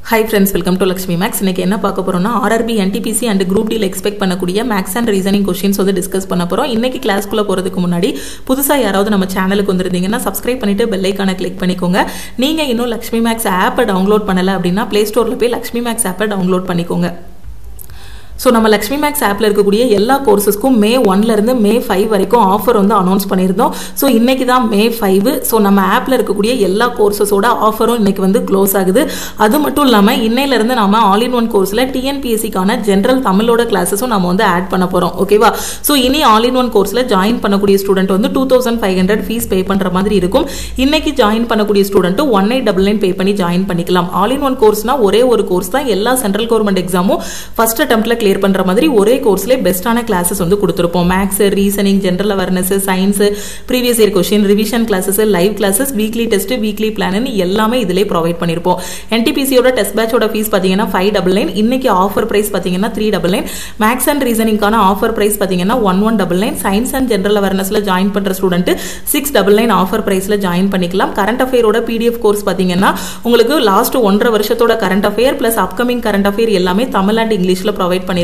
Hi friends, welcome to Lakshmi Max. இன்னைக்கு என்ன பார்க்க போறோம்னா RRB NTPC and group D ல எக்ஸ்பெக்ட் பண்ணக்கூடிய மேத்ஸ் அண்ட் ரீசனிங் क्वेश्चंस வந்து டிஸ்கஸ் பண்ண போறோம். இன்னைக்கு கிளாஸ்க்குள்ள போறதுக்கு முன்னாடி புதுசா யாராவது நம்ம சேனலுக்கு வந்திருந்தீங்கன்னா Subscribe பண்ணிட்டு பெல் ஐகானை கிளிக் பண்ணிக்கோங்க. நீங்க இன்னும் Lakshmi Max ஆப்பை டவுன்லோட் பண்ணல அப்படினா Play Storeல போய் Lakshmi Max ஆப்பை டவுன்லோட் பண்ணிக்கோங்க. So நம்ம Lakshmi Max ஆப்ல இருக்கக்கூடிய எல்லா கோர்சஸ்க்கும் மே 1ல இருந்து மே 5 வரைக்கும் ஆஃபர் வந்து அனௌன்ஸ் பண்ணிருந்தோம். சோ இன்னைக்கு தான் மே 5. சோ நம்ம ஆப்ல இருக்கக்கூடிய எல்லா கோர்சஸோட ஆஃபரும் இன்னைக்கு வந்து க்ளோஸ் ஆகுது. அது மட்டும் இல்லாம இன்னையில இருந்து நாம ஆல் இன் ஒன் கோர்ஸ்ல TNPSC கான ஜெனரல் தமிழோட கிளாसेसும் நாம வந்து ஆட் பண்ண போறோம். ஓகேவா? சோ இனி ஆல் இன் ஒன் கோர்ஸ்ல ஜாயின் பண்ணக்கூடிய ஸ்டூடண்ட் வந்து 2500 ஃபீஸ் பே பண்ற மாதிரி இருக்கும். இன்னைக்கு ஜாயின் பண்ணக்கூடிய ஸ்டூடண்ட் 1899 பே பண்ணி ஜாயின் பண்ணிக்கலாம். ஆல் இன் ஒன் கோர்ஸ்னா ஒரே ஒரு கோர்ஸ் தான். எல்லா சென்ட்ரல் கவர்மெண்ட் எக்ஸாமும் ஃபர்ஸ்ட் அட்டெம்ப்ட்ல கிளியர் பண்ற மாதிரி ஒரே கோர்ஸ்ல பெஸ்டான கிளாसेस வந்து கொடுத்திருப்போம். Maths, reasoning, general awareness, science, previous year question, revision classes, live classes, weekly test, weekly plan எல்லாமே இதிலே ப்ரொவைட் பண்ணிருப்போம். NTPC யோட டெஸ்ட் பேட்சோட ஃபீஸ் பாத்தீங்கன்னா 599. இன்னைக்கு ஆஃபர் பிரைஸ் பாத்தீங்கன்னா 399. மேத்ஸ் அண்ட் ரீசனிங்கான ஆஃபர் பிரைஸ் பாத்தீங்கன்னா 1199. சயின்ஸ் அண்ட் ஜெனரல் அவேர்னஸ்ல ஜாயின் பண்ற ஸ்டூடண்ட் 699 ஆஃபர் பிரைஸ்ல ஜாயின் பண்ணிக்கலாம். கரண்ட் அஃபேரோட PDF கோர்ஸ் பாத்தீங்கன்னா உங்களுக்கு லாஸ்ட் 1.5 வருஷத்தோட current affair plus upcoming current affair எல்லாமே தமிழ் அண்ட் இங்கிலீஷ்ல ப்ரொவைட் பண்ணிருப்போம்.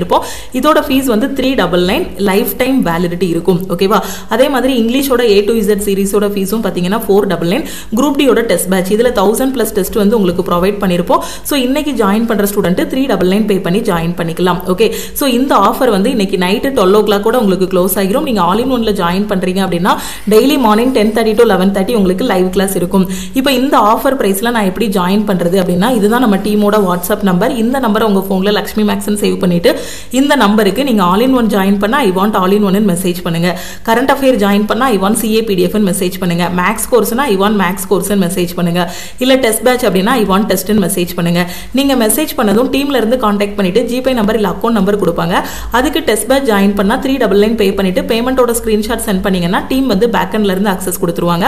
இதோட ஃபீஸ் வந்து 399. லைஃப் டைம் வேலிடிட்டி இருக்கும். ஓகேவா? அதே மாதிரி இங்கிலீஷோட A to Z சீரிஸோட ஃபீஸும் பாத்தீங்கன்னா 499. குரூப் D யோட டெஸ்ட் பேட்ச் இதுல 1000 பிளஸ் டெஸ்ட் வந்து உங்களுக்கு ப்ரொவைட் பண்ணிருப்போம். சோ இன்னைக்கு ஜாயின் பண்ற ஸ்டூடண்ட் 399 பே பண்ணி ஜாயின் பண்ணிக்கலாம். ஓகே, சோ இந்த ஆஃபர் வந்து இன்னைக்கு நைட் 12 o'clock கூட உங்களுக்கு க்ளோஸ் ஆகிரும். நீங்க ஆல் இன் ஒன்ல ஜாயின் பண்றீங்க அப்படின்னா டெய்லி மார்னிங் 10:30 to 11:30 உங்களுக்கு லைவ் கிளாஸ் இருக்கும். இப்போ இந்த ஆஃபர் பிரைஸ்ல நான் எப்படி ஜாயின் பண்றது அப்படின்னா இதுதான் நம்ம டீமோட வாட்ஸ்அப் நம்பர். இந்த நம்பரை உங்க போன்ல லக்ஷ்மி மேக்ஸ்னு சேவ் பண்ணிட்டு இந்த நம்பருக்கு நீங்க ஆல் இன் ஒன் ஜாயின் பண்ணா I want all in one message பண்ணுங்க. கரண்ட் அஃபேர் ஜாயின் பண்ணா I want CA PDF message பண்ணுங்க. மேக்ஸ் கோர்ஸ்னா I want maths course message பண்ணுங்க. இல்ல டெஸ்ட் பேட்ச் அப்படின்னா ஐ வாண்ட் டெஸ்ட் மெசேஜ் பண்ணுங்க. நீங்க மெசேஜ் பண்ணதும் டீம்ல இருந்து கான்டாக்ட் பண்ணிட்டு ஜிபே நம்பர் இல்ல அக்கவுண்ட் நம்பர் கொடுப்பாங்க. அதுக்கு டெஸ்ட் பேட்ச் ஜாயின் பண்ணா 399 பே பண்ணிட்டு பேமெண்டோட ஸ்கிரீன்ஷாட் சென்ட் பண்ணீங்கன்னா டீம் வந்து பேக் எண்ட்ல இருந்து அக்சஸ் கொடுத்துருவாங்க.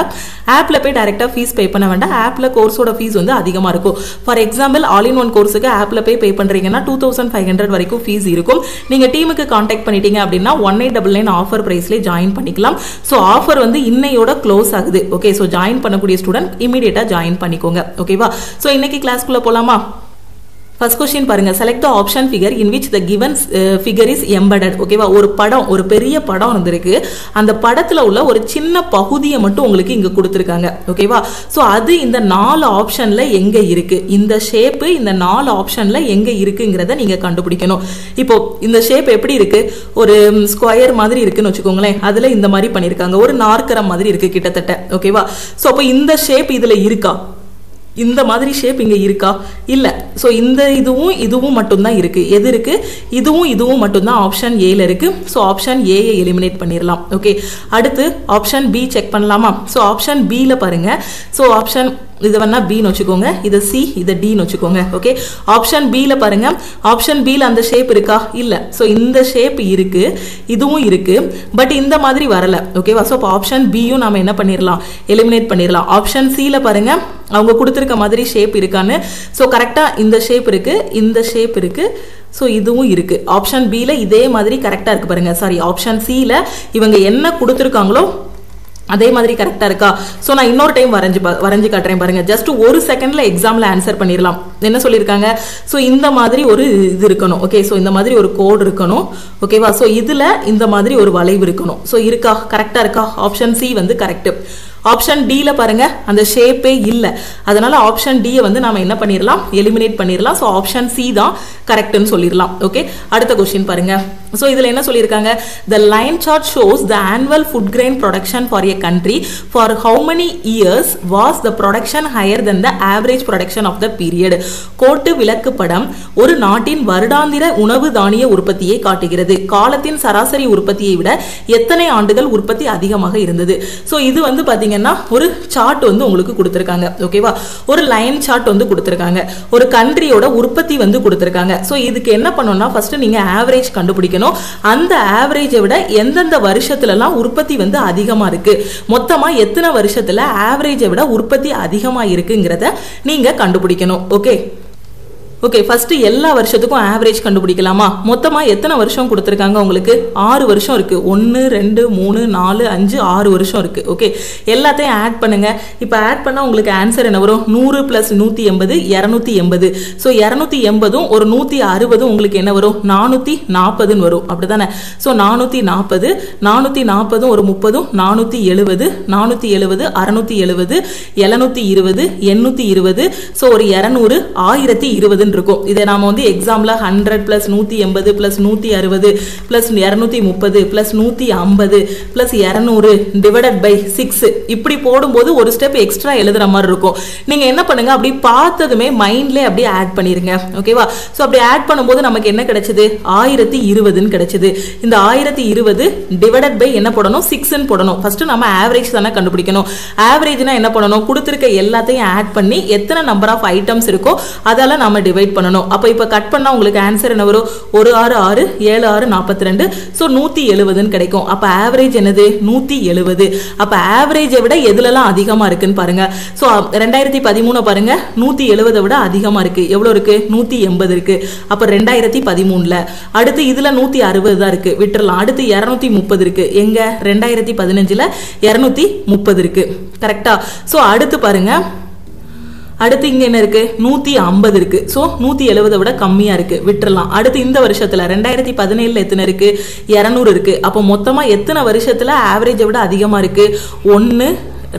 ஆப்ல போய் டைரக்டா ஃபீஸ் பே பண்ண வேண்டாம். ஆப்ல கோர்ஸோட ஃபீஸ் வந்து அதிகமா இருக்கும். For example all in one கோர்ஸுக்கு ஆப்ல போய் பே பண்றீங்கன்னா 2500 வரைக்கும் ஃபீஸ் இருக்கும். நீங்க டீமுக்கு கான்டாக்ட் பண்ணிட்டீங்க அப்படின்னா 1899 ஆஃபர் பிரைஸ்ல ஜாயின் பண்ணிக்கலாம். சோ ஆஃபர் வந்து இன்னையோட க்ளோஸ் ஆகுது. ஓகே, சோ ஜாயின் பண்ணக்கூடிய ஸ்டூடண்ட் இமிடியேட்டா ஜாயின் பண்ணிக்கோங்க. ஓகேவா? சோ இன்னைக்கு கிளாஸ்க்குள்ள போலாமா? First question பாருங்க. Select the option figure in which the given figure is embedded. ஓகேவா? ஒரு படம், ஒரு பெரிய படம் வந்திருக்கு. அந்த படத்துல உள்ள ஒரு சின்ன பகுதியை மட்டும் உங்களுக்கு இங்க கொடுத்திருக்காங்க. ஓகேவா? சோ அது இந்த 4 ஆப்ஷன்ல எங்க இருக்கு? இந்த ஷேப் இந்த 4 ஆப்ஷன்ல எங்க இருக்குங்கறத நீங்க கண்டுபிடிக்கணும். இப்போ இந்த ஷேப் எப்படி இருக்கு? ஒரு ஸ்கொயர் மாதிரி இருக்குன்னு வெச்சுக்கோங்களேன். அதுல இந்த மாதிரி பண்ணிருக்காங்க. ஒரு நாற்கரம் மாதிரி இருக்கு கிட்டத்தட்ட. ஓகேவா? சோ அப்ப இந்த ஷேப் இதுல இருக்கா? இந்த மாதிரி ஷேப் இங்க இருக்கா? இல்ல. சோ இந்த இதுவும் மட்டும் தான் இருக்கு. எது இருக்கு? இதுவும் மட்டும் தான் ஆப்ஷன் A ல இருக்கு. So option A I eliminate பண்ணிரலாம். ஓகே, அடுத்து ஆப்ஷன் B செக் பண்ணலாமா? சோ ஆப்ஷன் B ல பாருங்க. சோ ஆப்ஷன் இது வேணா B ன்னு வெச்சுக்கோங்க. இது C, இது D ன்னு வெச்சுக்கோங்க. ஓகே, ஆப்ஷன் B ல பாருங்க. ஆப்ஷன் B ல அந்த ஷேப் இருக்கா? இல்ல. சோ இந்த ஷேப் இருக்கு, இதுவும் இருக்கு, பட் இந்த மாதிரி வரல. ஓகேவா? சோ ஆப்ஷன் B யும் நாம என்ன பண்ணிரலாம்? எலிமினேட் பண்ணிரலாம். ஆப்ஷன் C ல பாருங்க. அவங்க கொடுத்திருக்க மாதிரி ஷேப் இருக்கான்னு. சோ கரெக்ட்டா இந்த ஷேப் இருக்கு, இந்த ஷேப் இருக்கு, சோ இதுவும் இருக்கு. ஆப்ஷன் B ல இதே மாதிரி கரெக்ட்டா இருக்கு பாருங்க. சாரி, ஆப்ஷன் C ல இவங்க என்ன கொடுத்திருக்காங்களோ அதே மாதிரி கரெக்டா இருக்கா? சோ நான் இன்னொரு டைம் வரைஞ்சு காட்டுறேன் பாருங்க. ஜஸ்ட் ஒரு செகண்ட்ல எக்ஸாம்ல ஆன்சர் பண்ணிரலாம். என்ன சொல்லிருக்காங்க? சோ இந்த மாதிரி ஒரு இது இருக்கணும். ஓகே, சோ இந்த மாதிரி ஒரு கோட் இருக்கணும். ஓகேவா? சோ இதுல இந்த மாதிரி ஒரு வளைவு இருக்கணும். சோ இருக்கா? கரெக்டா இருக்கா? ஆப்ஷன் C வந்து கரெக்ட். ஆப்ஷன் D ல பாருங்க அந்த ஷேப்பே இல்ல. அதனால ஆப்ஷன் D வந்து நாம என்ன பண்ணிரலாம்? எலிமினேட் பண்ணிரலாம். சோ ஆப்ஷன் C தான் கரெக்ட்னு சொல்லிரலாம். ஓகே, அடுத்த क्वेश्चन பாருங்க. சோ இதுல என்ன சொல்லிருக்காங்க? The line chart shows the annual food grain production for a country. For how many years was the production higher than the average production of the period? கோட்டு விளக்கு படம் ஒரு நாட்டின் வருடாந்திர உணவு தானிய உற்பத்தியை காட்டுகிறது. காலத்தின் சராசரி உற்பத்தியை விட எத்தனை ஆண்டுகள் உற்பத்தி அதிகமாக இருந்தது? சோ இது வந்து பாத்தீங்கன்னா ஒரு சார்ட் வந்து உங்களுக்கு கொடுத்திருக்காங்க. ஓகேவா? ஒரு லைன் சார்ட் வந்து கொடுத்திருக்காங்க. ஒரு கண்ட்ரியோட உற்பத்தி வந்து கொடுத்திருக்காங்க. சோ இதுக்கு என்ன பண்ணனும்னா ஃபர்ஸ்ட் நீங்க ஆவரேஜ் கண்டுபிடிக்கணும். அந்த ஆவரேஜை விட எந்தெந்த வருஷத்துல எல்லாம் உற்பத்தி வந்து அதிகமா இருக்கு, மொத்தமா எத்தனை வருஷத்துல ஆவரேஜை விட உற்பத்தி அதிகமா இருக்குங்கறத நீங்க கண்டுபிடிக்கணும். ஓகே, ஓகே, ஃபர்ஸ்ட் எல்லா வருஷத்துக்கும் ஆவரேஜ் கண்டுபிடிக்கலாமா? மொத்தமா எத்தனை வருஷம் கொடுத்துருக்காங்க உங்களுக்கு? 6 வருஷம் இருக்கு. 1 2 3 4 5 6 வருஷம் இருக்கு. ஓகே, எல்லாத்தையும் ஆட் பண்ணுங்க. இப்போ ஆட் பண்ணா உங்களுக்கு ஆன்சர் என்ன வரும்? 100 + 180 280. ஸோ 280 ஒரு 160 உங்களுக்கு என்ன வரும்? 440 வரும். அப்படிதானே? ஸோ 440 440 ஒரு 30 470 470 670 720 820. ஸோ ஒரு 200 1020 இருக்கும். இதை நாம வந்து எக்ஸாம்ல 100 + 180 + 160 + 230 + 150 + 200 டிவைடட் பை 6 இப்படி போடும்போது ஒரு ஸ்டெப் எக்ஸ்ட்ரா எழுதுற மாதிரி இருக்கும். நீங்க என்ன பண்ணுங்க, அப்படி பார்த்ததுமே மைண்ட்லேயே அப்படியே ஆட் பண்ணிருங்க. ஓகேவா? ஸோ அப்படி ஆட் பண்ணும்போது நமக்கு என்ன கிடைச்சது? 1020 கிடைச்சது. இந்த 1020 டிவைடட் பை என்ன போடணும்? 6 போடணும். ஃபர்ஸ்ட் நம்ம ஆவரேஜ் தானே கண்டுபிடிக்கணும். ஆவரேஜ்னா என்ன பண்ணணும்? கொடுத்திருக்க எல்லாத்தையும் ஆட் பண்ணி எத்தனை நம்பர் ஆஃப் ஐட்டம்ஸ் இருக்கோ அதால நாம டிவைட் பண்ணணும். அப்ப இப்ப கட் பண்ணா உங்களுக்கு ஆன்சர் என்ன வரும்? 1 6 6 7 6 42. ஸோ 170 கிடைக்கும். அப்ப ஆவரேஜ் என்னது? 170. அப்ப ஆவரேஜை விட எதுலலாம் அதிகமா இருக்குன்னு பாருங்க. ஸோ 2013 பாருங்க, 170 விட அதிகமா இருக்கு. எவ்வளவு இருக்கு? 180 இருக்கு. அப்ப 2013ல அடுத்து இதுல 160 தான் இருக்கு, விட்டுறலாம். அடுத்து 230 இருக்கு. எங்க? 2015ல 230 இருக்கு. கரெக்டா? ஸோ அடுத்து பாருங்க, அடுத்து இங்க என்ன இருக்கு? 150 இருக்கு. சோ 170 விட கம்மியா இருக்கு, விட்டுறலாம். அடுத்து இந்த வருஷத்துல 2017ல எத்தனை இருக்கு? 200 இருக்கு. அப்போ மொத்தமா எத்தனை வருஷத்துல ஆவரேஜை விட அதிகமா இருக்கு? 1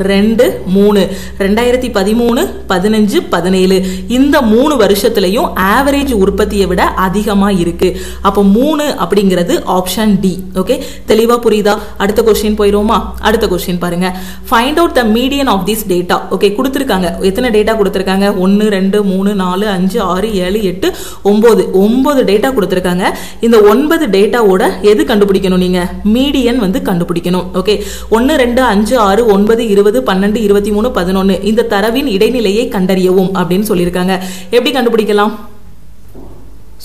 2 3 2013 15 17 இந்த 3 வருஷத்துலயும் ஆவரேஜ் உற்பத்தியை விட அதிகமா இருக்கு. அப்ப 3 அப்படிங்கிறது ஆப்ஷன் டி. ஓகே, தெளிவா புரியுதா? அடுத்த क्वेश्चन போயிரோமா? அடுத்த क्वेश्चन பாருங்க. Find out the median of this data. Okay, கொடுத்திருக்காங்க. எத்தனை டேட்டா கொடுத்திருக்காங்க? 1 2 3 4 5 6 7 8 9 9 டேட்டா கொடுத்திருக்காங்க. இந்த 9 டேட்டாவோட எது கண்டுபிடிக்கணும்? நீங்க மீடியன் வந்து கண்டுபிடிக்கணும். ஓகே, 1 2 5 6 9 20 12 23 11 இந்த தரவின் இடைநிலையை கண்டறியவும் அப்படின்னு சொல்லியிருக்காங்க. எப்படி கண்டுபிடிக்கலாம்?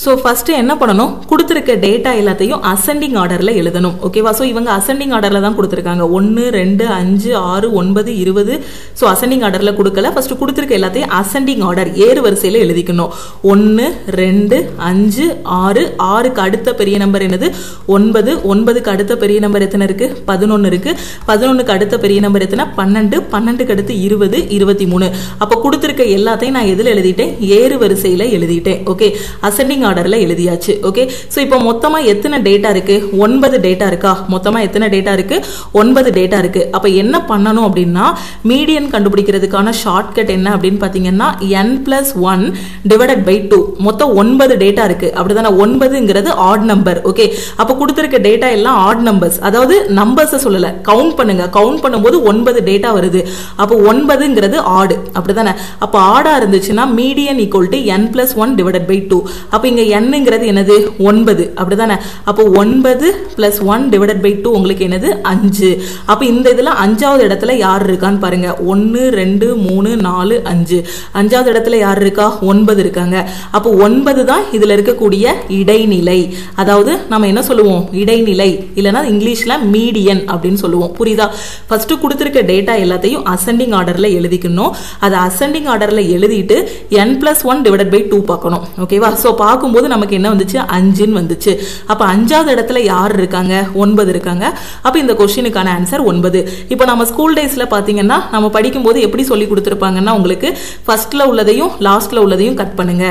ஸோ ஃபர்ஸ்ட் என்ன பண்ணணும்? கொடுத்துருக்க டேட்டா எல்லாத்தையும் அசெண்டிங் ஆர்டர்ல எழுதணும். ஓகேவா? ஸோ இவங்க அசெண்டிங் ஆர்டர்ல தான் கொடுத்துருக்காங்க. 1 2 5 6 9 20. ஸோ அசெண்டிங் ஆர்டர்ல கொடுக்கல. ஃபர்ஸ்ட் கொடுத்துருக்க எல்லாத்தையும் அசெண்டிங் ஆர்டர் ஏறு வரிசையில் எழுதிக்கணும். 1 2 5 6 6க்கு அடுத்த பெரிய நம்பர் என்னது? 9 9க்கு அடுத்த பெரிய நம்பர் எத்தனை இருக்கு? 11 இருக்கு. 11க்கு அடுத்த பெரிய நம்பர் எத்தனை? 12 12க்கு அடுத்து 20 23. அப்போ கொடுத்துருக்க எல்லாத்தையும் நான் எதில் எழுதிட்டேன்? ஏறு வரிசையில் எழுதிட்டேன். ஓகே, அசெண்டிங் ஆர்டர்ல எழுதியாச்சு. ஓகே, சோ இப்போ மொத்தமா எத்தனை டேட்டா இருக்கு? 9 டேட்டா இருக்கா? மொத்தமா எத்தனை டேட்டா இருக்கு? 9 டேட்டா இருக்கு. அப்ப என்ன பண்ணணும் அப்படின்னா, மீடியன் கண்டுபிடிக்கிறதுக்கான ஷார்ட்கட் என்ன அப்படின்னு பாத்தீங்கன்னா n+1 டிவைடட் பை 2. மொத்தம் 9 டேட்டா இருக்கு. அப்படிதானே? 9ங்கிறது ஆட் நம்பர். ஓகே, அப்ப கொடுத்திருக்க டேட்டா எல்லாம் ஆட் நம்பர்ஸ். அதாவது நம்பர்ஸ் சொல்லல, கவுண்ட் பண்ணுங்க. கவுண்ட் பண்ணும்போது 9 டேட்டா வருது. அப்ப 9ங்கிறது ஆட். அப்படிதானே? அப்ப ஆடா இருந்துச்சுன்னா median equal to n+1 divided by 2. அப்ப இங்க n-ங்கிறது என்னது? 9. அப்படிதானே? அப்போ 9 + 1 டிவைடட் பை 2 உங்களுக்கு என்னது? 5. அப்ப இந்த இதுல 5வது இடத்துல யார் இருக்கான்னு பாருங்க. 1 2 3 4 5. 5வது இடத்துல யார் இருக்கா? 9 இருக்காங்க. அப்போ 9 தான் இதுல இருக்கக்கூடிய இடைநிலை. அதாவது நம்ம என்ன சொல்லுவோம்? இடைநிலை, இல்லனா இங்கிலீஷ்ல மீடியன் அப்படின்னு சொல்லுவோம். புரியுதா? ஃபர்ஸ்ட் கொடுத்திருக்க டேட்டா எல்லாத்தையும் அசெண்டிங் ஆர்டர்ல எழுதிக்கணும். அது அசெண்டிங் ஆர்டர்ல எழுதிட்டு n+1 டிவைடட் பை 2 பார்க்கணும். ஓகேவா? சோ பார்க்கும்போது நமக்கு என்ன வந்துச்சு? 5ன்னு வந்துச்சு. அப்ப 5வது இடத்துல யார் இருக்காங்க? 9 இருக்காங்க. அப்ப இந்த क्वेश्चनக்கான ஆன்சர் 9. இப்போ நம்ம ஸ்கூல் டேஸ்ல பாத்தீங்கன்னா நம்ம படிக்கும்போது எப்படி சொல்லி கொடுத்திருப்பாங்கன்னா, உங்களுக்கு ஃபர்ஸ்ட்ல உள்ளதையும் லாஸ்ட்ல உள்ளதையும் கட் பண்ணுங்க.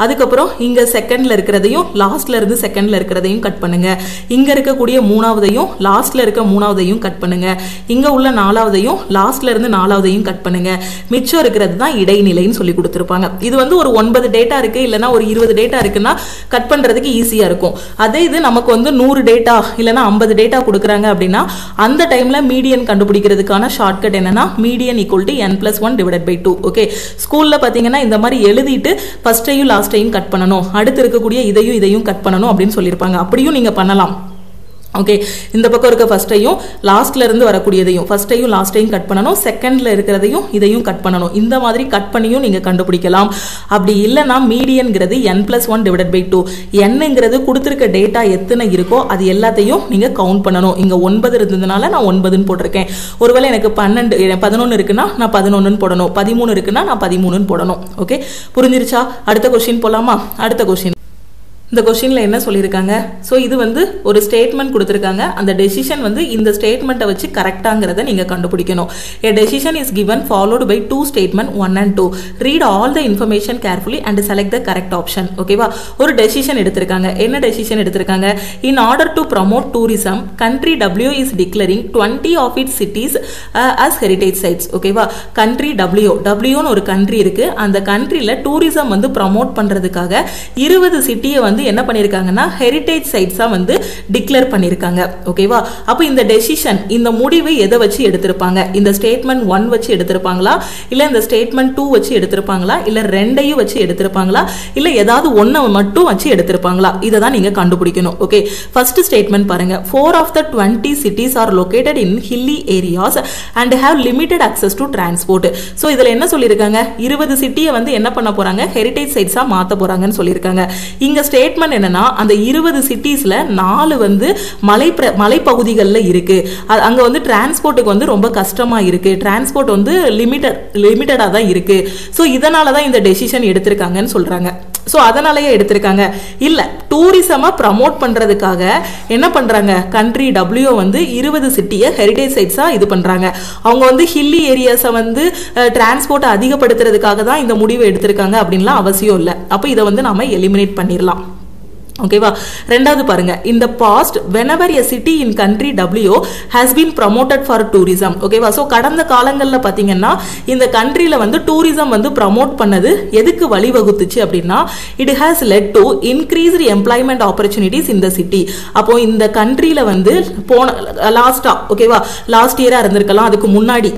அதுக்கப்புறம் இங்க செகண்ட்ல இருக்கிறதையும் லாஸ்ட்ல இருந்து செகண்ட்ல இருக்கிறதையும் கட் பண்ணுங்க. இங்க இருக்கக்கூடிய மூணாவதையும் லாஸ்ட்ல இருக்க மூணாவதையும் கட் பண்ணுங்க. இங்க உள்ள நாலாவதையும் லாஸ்ட்ல இருந்து நாலாவதையும் கட் பண்ணுங்க. மிச்சம் இருக்கிறது தான் இடைநிலைன்னு சொல்லி கொடுத்திருப்பாங்க. இது வந்து ஒரு 9 டேட்டா இருக்கு, இல்லனா ஒரு 20 டேட்டா இருக்குன்னா கட் பண்றதுக்கு ஈஸியா இருக்கும். அதே இது நமக்கு வந்து 100 டேட்டா இல்லனா 50 டேட்டா கொடுக்கறாங்க அப்படின்னா அந்த டைம்ல மீடியன் கண்டுபிடிக்கிறதுக்கான ஷார்ட்கட் என்னன்னா median equal to n+1 divided by 2. Okay, ஸ்கூல்ல பாத்தீங்கன்னா இந்த மாதிரி எழுதிட்டு ஃபர்ஸ்டையும் லாஸ்டையும் கட் பண்ணணும், அடுத்து இருக்கக்கூடிய இதையும் கட் பண்ணணும் அப்படின்னு சொல்லியிருப்பாங்க. அப்படியும் நீங்க பண்ணலாம். ஓகே, இந்த பக்கம் இருக்க ஃபர்ஸ்டையும் லாஸ்ட்ல இருந்து வரக்கூடியதையும் ஃபர்ஸ்டையும் லாஸ்டையும் கட் பண்ணணும், செகண்ட்ல இருக்கிறதையும் இதையும் கட் பண்ணணும். இந்த மாதிரி கட் பண்ணியும் நீங்க கண்டுபிடிக்கலாம். அப்படி இல்லைன்னா மீடியன்கிறது n+1 டிவைடட் பை 2. என்னங்கிறது கொடுத்துருக்க டேட்டா எத்தனை இருக்கோ அது எல்லாத்தையும் நீங்க கவுண்ட் பண்ணணும். இங்க 9 இருந்ததுனால நான் 9ன்னு போட்டிருக்கேன். ஒருவேளை எனக்கு 11 இருக்குன்னா நான் 11ன்னு போடணும், 13 இருக்குன்னா நான் 13ன்னு போடணும். ஓகே, புரிஞ்சிருச்சா? அடுத்த கொஸ்டின் போலாமா? அடுத்த கொஸ்டின். இந்த கொஸ்டின்ல என்ன சொல்லியிருக்காங்க? ஸோ இது வந்து ஒரு ஸ்டேட்மெண்ட் கொடுத்துருக்காங்க. அந்த டெசிஷன் வந்து இந்த ஸ்டேட்மெண்ட்டை வச்சு கரெக்டாங்கிறத நீங்க கண்டுபிடிக்கணும். A decision is given followed by 2 statement 1 and 2. Read all the information carefully and select the correct option. ஓகேவா? ஒரு டெசிஷன் எடுத்திருக்காங்க. என்ன டெசிஷன் எடுத்திருக்காங்க? In order to promote tourism, country W is declaring 20 of its cities as heritage sites. ஓகேவா? country Wன்னு ஒரு country இருக்கு. அந்த கண்ட்ரில டூரிசம் வந்து ப்ரமோட் பண்றதுக்காக 20 சிட்டியை வந்து என்ன பண்ணிருக்காங்கன்னா ஹெரிடேஜ் சைட்ஸா வந்து டிக்ளேர் பண்ணிருக்காங்க. ஓகேவா? அப்ப இந்த டெசிஷன், இந்த முடிவு எதை வச்சு எடுத்திருப்பாங்க? இந்த ஸ்டேட்மெண்ட் 1 வச்சு எடுத்திருப்பாங்களா, இல்ல இந்த ஸ்டேட்மெண்ட் 2 வச்சு எடுத்திருப்பாங்களா, இல்ல ரெண்டையும் வச்சு எடுத்திருப்பாங்களா, இல்ல ஏதாவது ஒண்ணு மட்டும் வச்சு எடுத்திருப்பாங்களா? இதை தான் நீங்க கண்டுபிடிக்கணும். ஓகே, ஃபர்ஸ்ட் ஸ்டேட்மெண்ட் பாருங்க. 4 of the 20 cities are located in hilly areas and have limited access to transport. So இதுல என்ன சொல்லிருக்காங்க? 20 சிட்டியை வந்து என்ன பண்ண போறாங்க? ஹெரிடேஜ் சைட்ஸா மாத்த போறாங்கன்னு சொல்லிருக்காங்க. இங்க ஸ்டேட்மெண்ட் என்னன்னா அந்த 20 சிட்டிஸ்ல 4 வந்து மலைப்பகுதிகளில் இருக்கு. அங்க வந்து டிரான்ஸ்போர்ட்டுக்கு வந்து ரொம்ப கஷ்டமா இருக்கு. டிரான்ஸ்போர்ட் வந்து லிமிட்டடா தான் இருக்கு. சோ இதனால தான் இந்த டெசிஷன் எடுத்திருக்காங்கன்னு சொல்றாங்க. சோ அதனாலயே எடுத்திருக்காங்க. இல்ல, டூரிசமா ப்ரமோட் பண்றதுக்காக என்ன பண்றாங்க? கண்ட்ரி W வந்து 20 சிட்டியை ஹெரிடேஜ் சைட்ஸா இது பண்றாங்க. அவங்க வந்து ஹில்லி ஏரியாஸை வந்து டிரான்ஸ்போர்ட் அதிகப்படுத்துறதுக்காக தான் இந்த முடிவை எடுத்திருக்காங்க அப்படின்லாம் அவசியம் இல்லை. அப்போ இதை வந்து நாம எலிமினேட் பண்ணிடலாம். ஓகேவா? ரெண்டாவது பாருங்க. in the past whenever a city in country W has been promoted for tourism. ஓகேவா? சோ கடந்த காலங்கள்ல பாத்தீங்கன்னா இந்த கண்ட்ரில வந்து டூரிசம் வந்து ப்ரமோட் பண்ணது எதுக்கு வழிவகுத்துச்சு அப்படின்னா it has led to increased employment opportunities in the city. அப்போ இந்த கண்ட்ரில வந்து லாஸ்டா, ஓகேவா, லாஸ்ட் இயரா இருந்திருக்கலாம், அதுக்கு முன்னாடி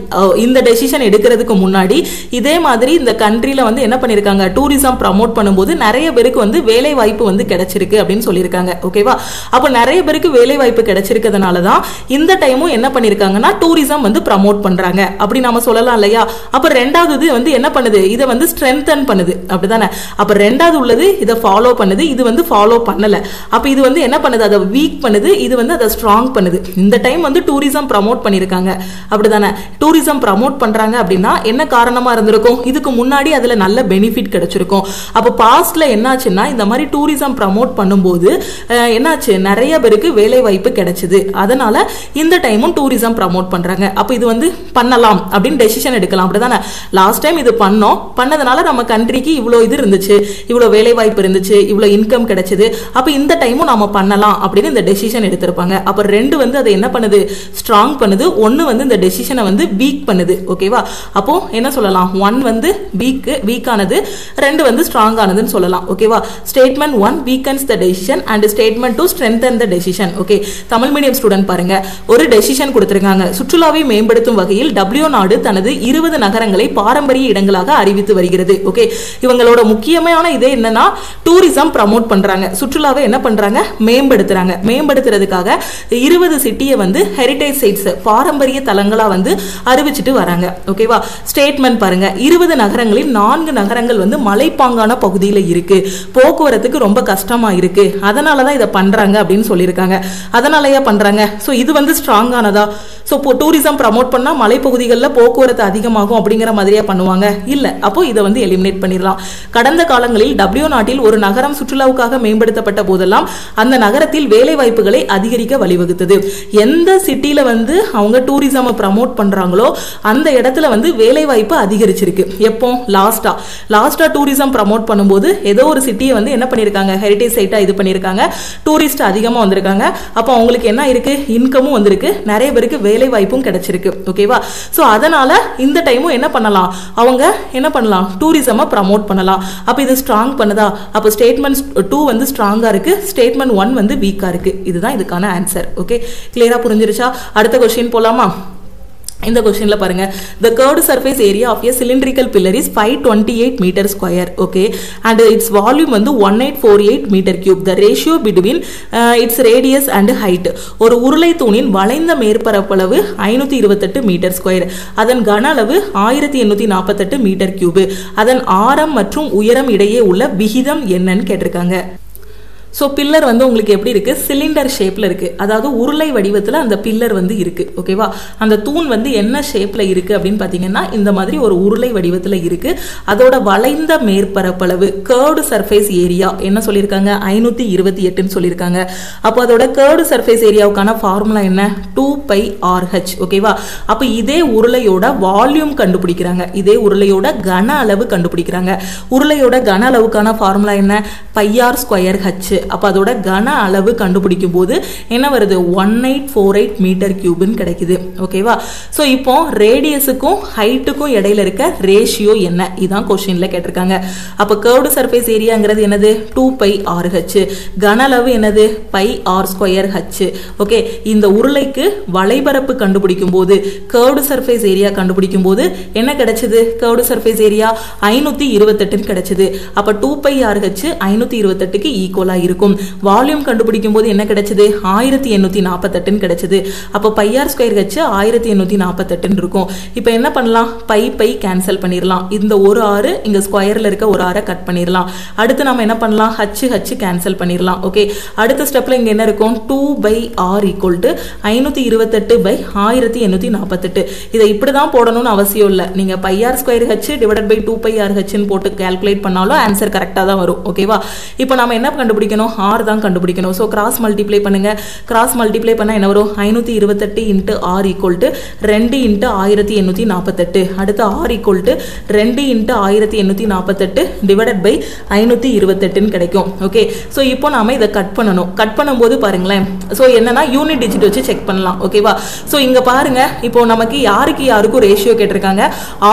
இந்த டெசிஷன் எடுக்கிறதுக்கு முன்னாடி இதே மாதிரி இந்த கண்ட்ரில வந்து என்ன பண்ணிருக்காங்க? டூரிசம் ப்ரமோட் பண்ணும்போது நிறைய பேருக்கு வந்து வேலை வாய்ப்பு வந்து கிடைச்சிருக்கு அப்படின்னு சொல்லியிருக்காங்க. ஓகேவா? அப்ப நிறைய பேருக்கு வேலை வாய்ப்பு கிடைச்சிருக்கிறதுனால தான் இந்த டைமும் என்ன பண்ணிருக்காங்கன்னா டூரிசம் வந்து ப்ரமோட் பண்றாங்க அப்படி நாம சொல்லலாம் இல்லையா? அப்ப ரெண்டாவது வந்து என்ன பண்ணுது? இதை வந்து ஸ்ட்ரென்தன் பண்ணுது. அப்படிதானே? அப்ப ரெண்டாவது உள்ளது இதை ஃபாலோ பண்ணுது, இது வந்து ஃபாலோ பண்ணல. அப்ப இது வந்து என்ன பண்ணுது? அதை வீக் பண்ணுது, இது வந்து அதை ஸ்ட்ராங் பண்ணுது. இந்த டைம் வந்து டூரிசம் ப்ரமோட் பண்ணிருக்காங்க. அப்படிதானே? டூரிசம் ப்ரமோட் பண்றாங்க அப்படின்னா என்ன காரணமா இருந்திருக்கும்? இதுக்கு முன்னாடி அதுல நல்ல பெனிஃபிட் கிடைச்சிருக்கும். அப்ப பாஸ்ட்ல என்னாச்சுன்னா இந்த மாதிரி டூரிசம் ப்ரமோட் பண்ணும்போது என்னாச்சு? நிறைய பேருக்கு வேலை வாய்ப்பு கிடைச்சது. அதனால இந்த டைமும் டூரிசம் ப்ரமோட் பண்றாங்க. அப்ப இது வந்து பண்ணலாம் அப்படின்னு டெசிஷன் எடுக்கலாம். அப்படிதானே? லாஸ்ட் டைம் இது பண்ணதுனால நம்ம கண்ட்ரிக்கு இவ்வளவு இது இருந்துச்சு, இவ்வளவு வேலை வாய்ப்பு இருந்துச்சு, இவ்வளவு இன்கம் கிடைச்சது. அப்ப இந்த டைமும் நாம பண்ணலாம் அப்படின்னு இந்த டெசிஷன் எடுத்திருப்பாங்க. அப்ப ரெண்டு வந்து அதை என்ன பண்ணுது? ஸ்ட்ராங் பண்ணுது. ஒன்னு வந்து இந்த டெசிஷனை வந்து வீக் பண்ணுது. ஓகேவா? அப்போ என்ன சொல்லலாம்? 1 வந்து வீக்கானது, 2 வந்து ஸ்ட்ராங் ஆனதுன்னு சொல்லலாம். ஓகேவா? Statement 1 weakens the decision and statement 2 strengthen the decision. Okay, Tamil medium student பாருங்க. ஒரு டெசிஷன் கொடுத்திருக்காங்க. சுற்றுலாவை மேம்படுத்தும் வகையில் W நாடு தனது 20 நகரங்களை பாரம்பரிய இடங்களாக அறிவித்து வருகிறது. ஓகே, இவங்களோட முக்கியமான இதே என்னன்னா டூரிசம் ப்ரமோட் பண்றாங்க. சுற்றுலாவை என்ன பண்றாங்க? மேம்படுத்துறாங்க. மேம்படுத்துறதுக்காக 20 சிட்டியை வந்து ஹெரிடேஜ் சைட்ஸ், பாரம்பரிய தலங்களா வந்து அறிவிச்சிட்டு வராங்க. ஓகேவா? ஸ்டேட்மெண்ட் பாருங்க. 20 நகரங்களில் 4 நகரங்கள் வந்து மலைப்பாங்கான பகுதியில் இருக்கு, போக்குவரத்துக்கு ரொம்ப கஷ்டமா இருக்கு, அதனாலதான் இதை பண்றாங்க அப்படின்னு சொல்லியிருக்காங்க. அதனாலயா பண்றாங்க? சோ இது வந்து ஸ்ட்ராங் ஆனதா? சோ டூரிசம் ப்ரமோட் பண்ணா மலைப்பகுதிகளில் போக்குவரத்து அதிகமாகும் அப்படிங்கிற மாதிரியா பண்ணுவாங்க? இல்ல. அப்போ இதை வந்து எலிமினேட் பண்ணிடலாம். கடந்த காலங்களில் W நாட்டில் ஒரு நகரம் சுற்றுலாவுக்காக மேம்படுத்தப்பட்ட போதெல்லாம் அந்த நகரத்தில் வேலை வாய்ப்புகளை அதிகரிக்க வழிவகுத்தது. எந்த சிட்டில வந்து அவங்க டூரிசம் ப்ரமோட் பண்றாங்களோ அந்த இடத்துல வந்து வேலை வாய்ப்பு அதிகரிச்சிருக்கு. எப்போ? லாஸ்டா டூரிசம் ப்ரமோட் பண்ணும்போது ஏதோ ஒரு சிட்டியை வந்து என்ன பண்ணிருக்காங்க? ஹெரிடேஜ் சைட்டா இது பண்ணிருக்காங்க. டூரிஸ்ட் அதிகமா வந்திருக்காங்க. அப்போ அவங்களுக்கு என்ன இருக்கு? இன்கமும் வந்திருக்கு, நிறைய பேருக்கு வேலை வாய்ப்பும் கிடைச்சிருக்கு. ஓகேவா? சோ அதனால இந்த டைமும் என்ன பண்ணலாம்? அவங்க என்ன பண்ணலாம்? டூரிசமா ப்ரமோட் பண்ணலாம். அப்ப இது ஸ்ட்ராங் பண்ணுதா? அப்ப ஸ்டேட்மெண்ட் 2 வந்து ஸ்ட்ராங்கா இருக்கு, ஸ்டேட்மெண்ட் 1 வந்து வீக்கா இருக்கு. இதுதான் இதுக்கான ஆன்சர். ஓகே, கிளியரா புரிஞ்சிருச்சா? அடுத்த क्वेश्चन போலாமா? இந்த क्वेश्चनல பாருங்க the curved surface area of a cylindrical pillar is 528 meter square okay and its volume வந்து 1848 meter cube the ratio between its radius and height ஒரு உருளை தூணின் வளைந்த மேற்பரப்பளவு 528 மீட்டர் ஸ்கொயர் அதன் கன அளவு 1848 மீட்டர் கியூப் அதன் ஆரம் மற்றும் உயரம் இடையே உள்ள விகிதம் என்னன்னு கேட்டிருக்காங்க ஸோ பில்லர் வந்து உங்களுக்கு எப்படி இருக்குது சிலிண்டர் ஷேப்பில் இருக்குது அதாவது உருளை வடிவத்தில் அந்த பில்லர் வந்து இருக்குது ஓகேவா அந்த தூண் வந்து என்ன ஷேப்பில் இருக்குது அப்படின்னு பார்த்தீங்கன்னா இந்த மாதிரி ஒரு உருளை வடிவத்தில் இருக்குது அதோட வளைந்த மேற்பரப்பளவு கர்வ்டு சர்ஃபேஸ் ஏரியா என்ன சொல்லியிருக்காங்க 528ன்னு சொல்லியிருக்காங்க அப்போ அதோட கர்வ்டு சர்ஃபேஸ் ஏரியாவுக்கான ஃபார்முலா என்ன 2πRh ஓகேவா அப்போ இதே உருளையோட வால்யூம் கண்டுபிடிக்கிறாங்க இதே உருளையோட கன அளவு கண்டுபிடிக்கிறாங்க உருளையோட கன அளவுக்கான ஃபார்முலா என்ன πr²h அப்ப அதோட கன அளவு கண்டுபிடிக்கும் போது என்ன வருது 1848 மீட்டர் கியூப்னு கிடைக்குது ஓகேவா சோ இப்போ ரேடியஸுக்கும் ஹைட்டுக்கும் இடையில இருக்க ரேஷியோ என்ன இதான் क्वेश्चनல கேட்டிருக்காங்க அப்ப கர்வ்டு சர்ஃபேஸ் ஏரியாங்கிறது என்னது 2πRh கன அளவு என்னது πr²h ஓகே இந்த உருளைக்கு வளைபரப்பு கண்டுபிடிக்கும் போது கர்வ்டு சர்ஃபேஸ் ஏரியா கண்டுபிடிக்கும் போது என்ன கிடைச்சது கர்வ்டு சர்ஃபேஸ் ஏரியா 528 கிடைச்சது அப்ப 2πRh 528 க்கு ஈக்குவலா இருக்கும் வால்யூம் கண்டுபிடிக்கும் போது என்ன கிடைச்சது 1848 கிடைச்சது அப்ப πr²h 1848 இருக்கும் இப்போ என்ன பண்ணலாம் பை கேன்சல் பண்ணிரலாம் இந்த ஒரு r இங்க ஸ்கொயர்ல இருக்க ஒரு r கட் பண்ணிரலாம் அடுத்து நாம என்ன பண்ணலாம் h கேன்சல் பண்ணிரலாம் ஓகே அடுத்த ஸ்டெப்ல இங்க என்ன இருக்கும் 2/r = 528/1848 இதை இப்படி தான் போடணும்னு அவசியம் இல்ல நீங்க πr²h / 2πRh ன்னு போட்டு கால்குலேட் பண்ணாலும் ஆன்சர் கரெக்ட்டா தான் வரும் ஓகேவா இப்போ நாம என்ன கண்டுபிடிக்கணும் r தான் கண்டுபிடிக்கணும் சோ கிராஸ் மல்டிப்ளை பண்ணுங்க கிராஸ் மல்டிப்ளை பண்ணா என்ன வரும் 528 * r = 2 * 1848 அடுத்து r = 2 * 1848 / 528 ன்னு கிடைக்கும் ஓகே சோ இப்போ நாம இத கட் பண்ணனும் கட் பண்ணும்போது பாருங்களேன் சோ என்னன்னா யூனிட் டிஜிட் வச்சு செக் பண்ணலாம் ஓகேவா சோ இங்க பாருங்க இப்போ நமக்கு யாருக்கு ரேஷியோ கேட்டிருக்காங்க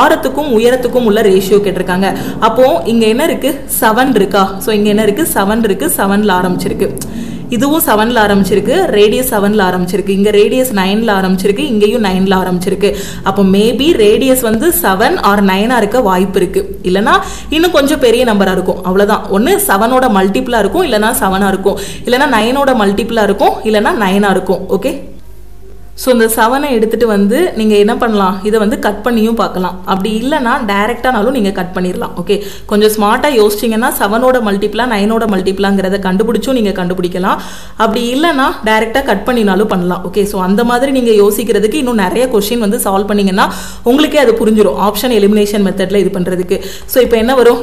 ஆரத்துக்கும் உயரத்துக்கும் உள்ள ரேஷியோ கேட்டிருக்காங்க அப்போ இங்க என்ன இருக்கு 7 இருக்கா சோ இங்க என்ன இருக்கு 7 இருக்கு 7ல ஆரம்பிச்சிருக்கு இதுவும் 7ல ஆரம்பிச்சிருக்கு ரேடியஸ் 7ல ஆரம்பிச்சிருக்கு இங்க ரேடியஸ் 9ல ஆரம்பிச்சிருக்கு இங்கேயும் 9ல ஆரம்பிச்சிருக்கு அப்ப மேபி ரேடியஸ் வந்து 7 ஆர் 9 இருக்க வாய்ப்பு இருக்கு இல்லனா இன்னும் கொஞ்சம் பெரிய நம்பரா இருக்கும் அவ்வளவுதான் ஒன்னு 7 ஓட மல்டிபிளா இருக்கும் இல்லனா 7 இருக்கும் இல்லனா 9 ஓட மல்டிபிளா இருக்கும் இல்லனா 9 இருக்கும் ஓகே சோ இந்த 7 எடுத்துட்டு வந்து நீங்க என்ன பண்ணலாம் இத வந்து கட் பண்ணியும் பார்க்கலாம் அப்படி இல்லனா டைரக்ட்டானாலும் நீங்க கட் பண்ணிரலாம் ஓகே கொஞ்சம் ஸ்மார்ட்டா யோசிச்சீங்கன்னா 7 ஓட மல்டிபிளா 9 ஓட மல்டிபிளாங்கறத கண்டுபிடிச்சும் நீங்க கண்டுபிடிக்கலாம் அப்படி இல்லனா டைரக்ட்டா கட் பண்ணினாலும் பண்ணலாம் ஓகே சோ அந்த மாதிரி நீங்க யோசிக்கிறதுக்கு இன்னும் நிறைய क्वेश्चन வந்து சால்வ் பண்ணீங்கன்னா உங்களுக்கே அது புரிஞ்சிரும் ஆப்ஷன் எலிமினேஷன் மெத்தட்ல இது பண்றதுக்கு சோ இப்போ என்ன வரும்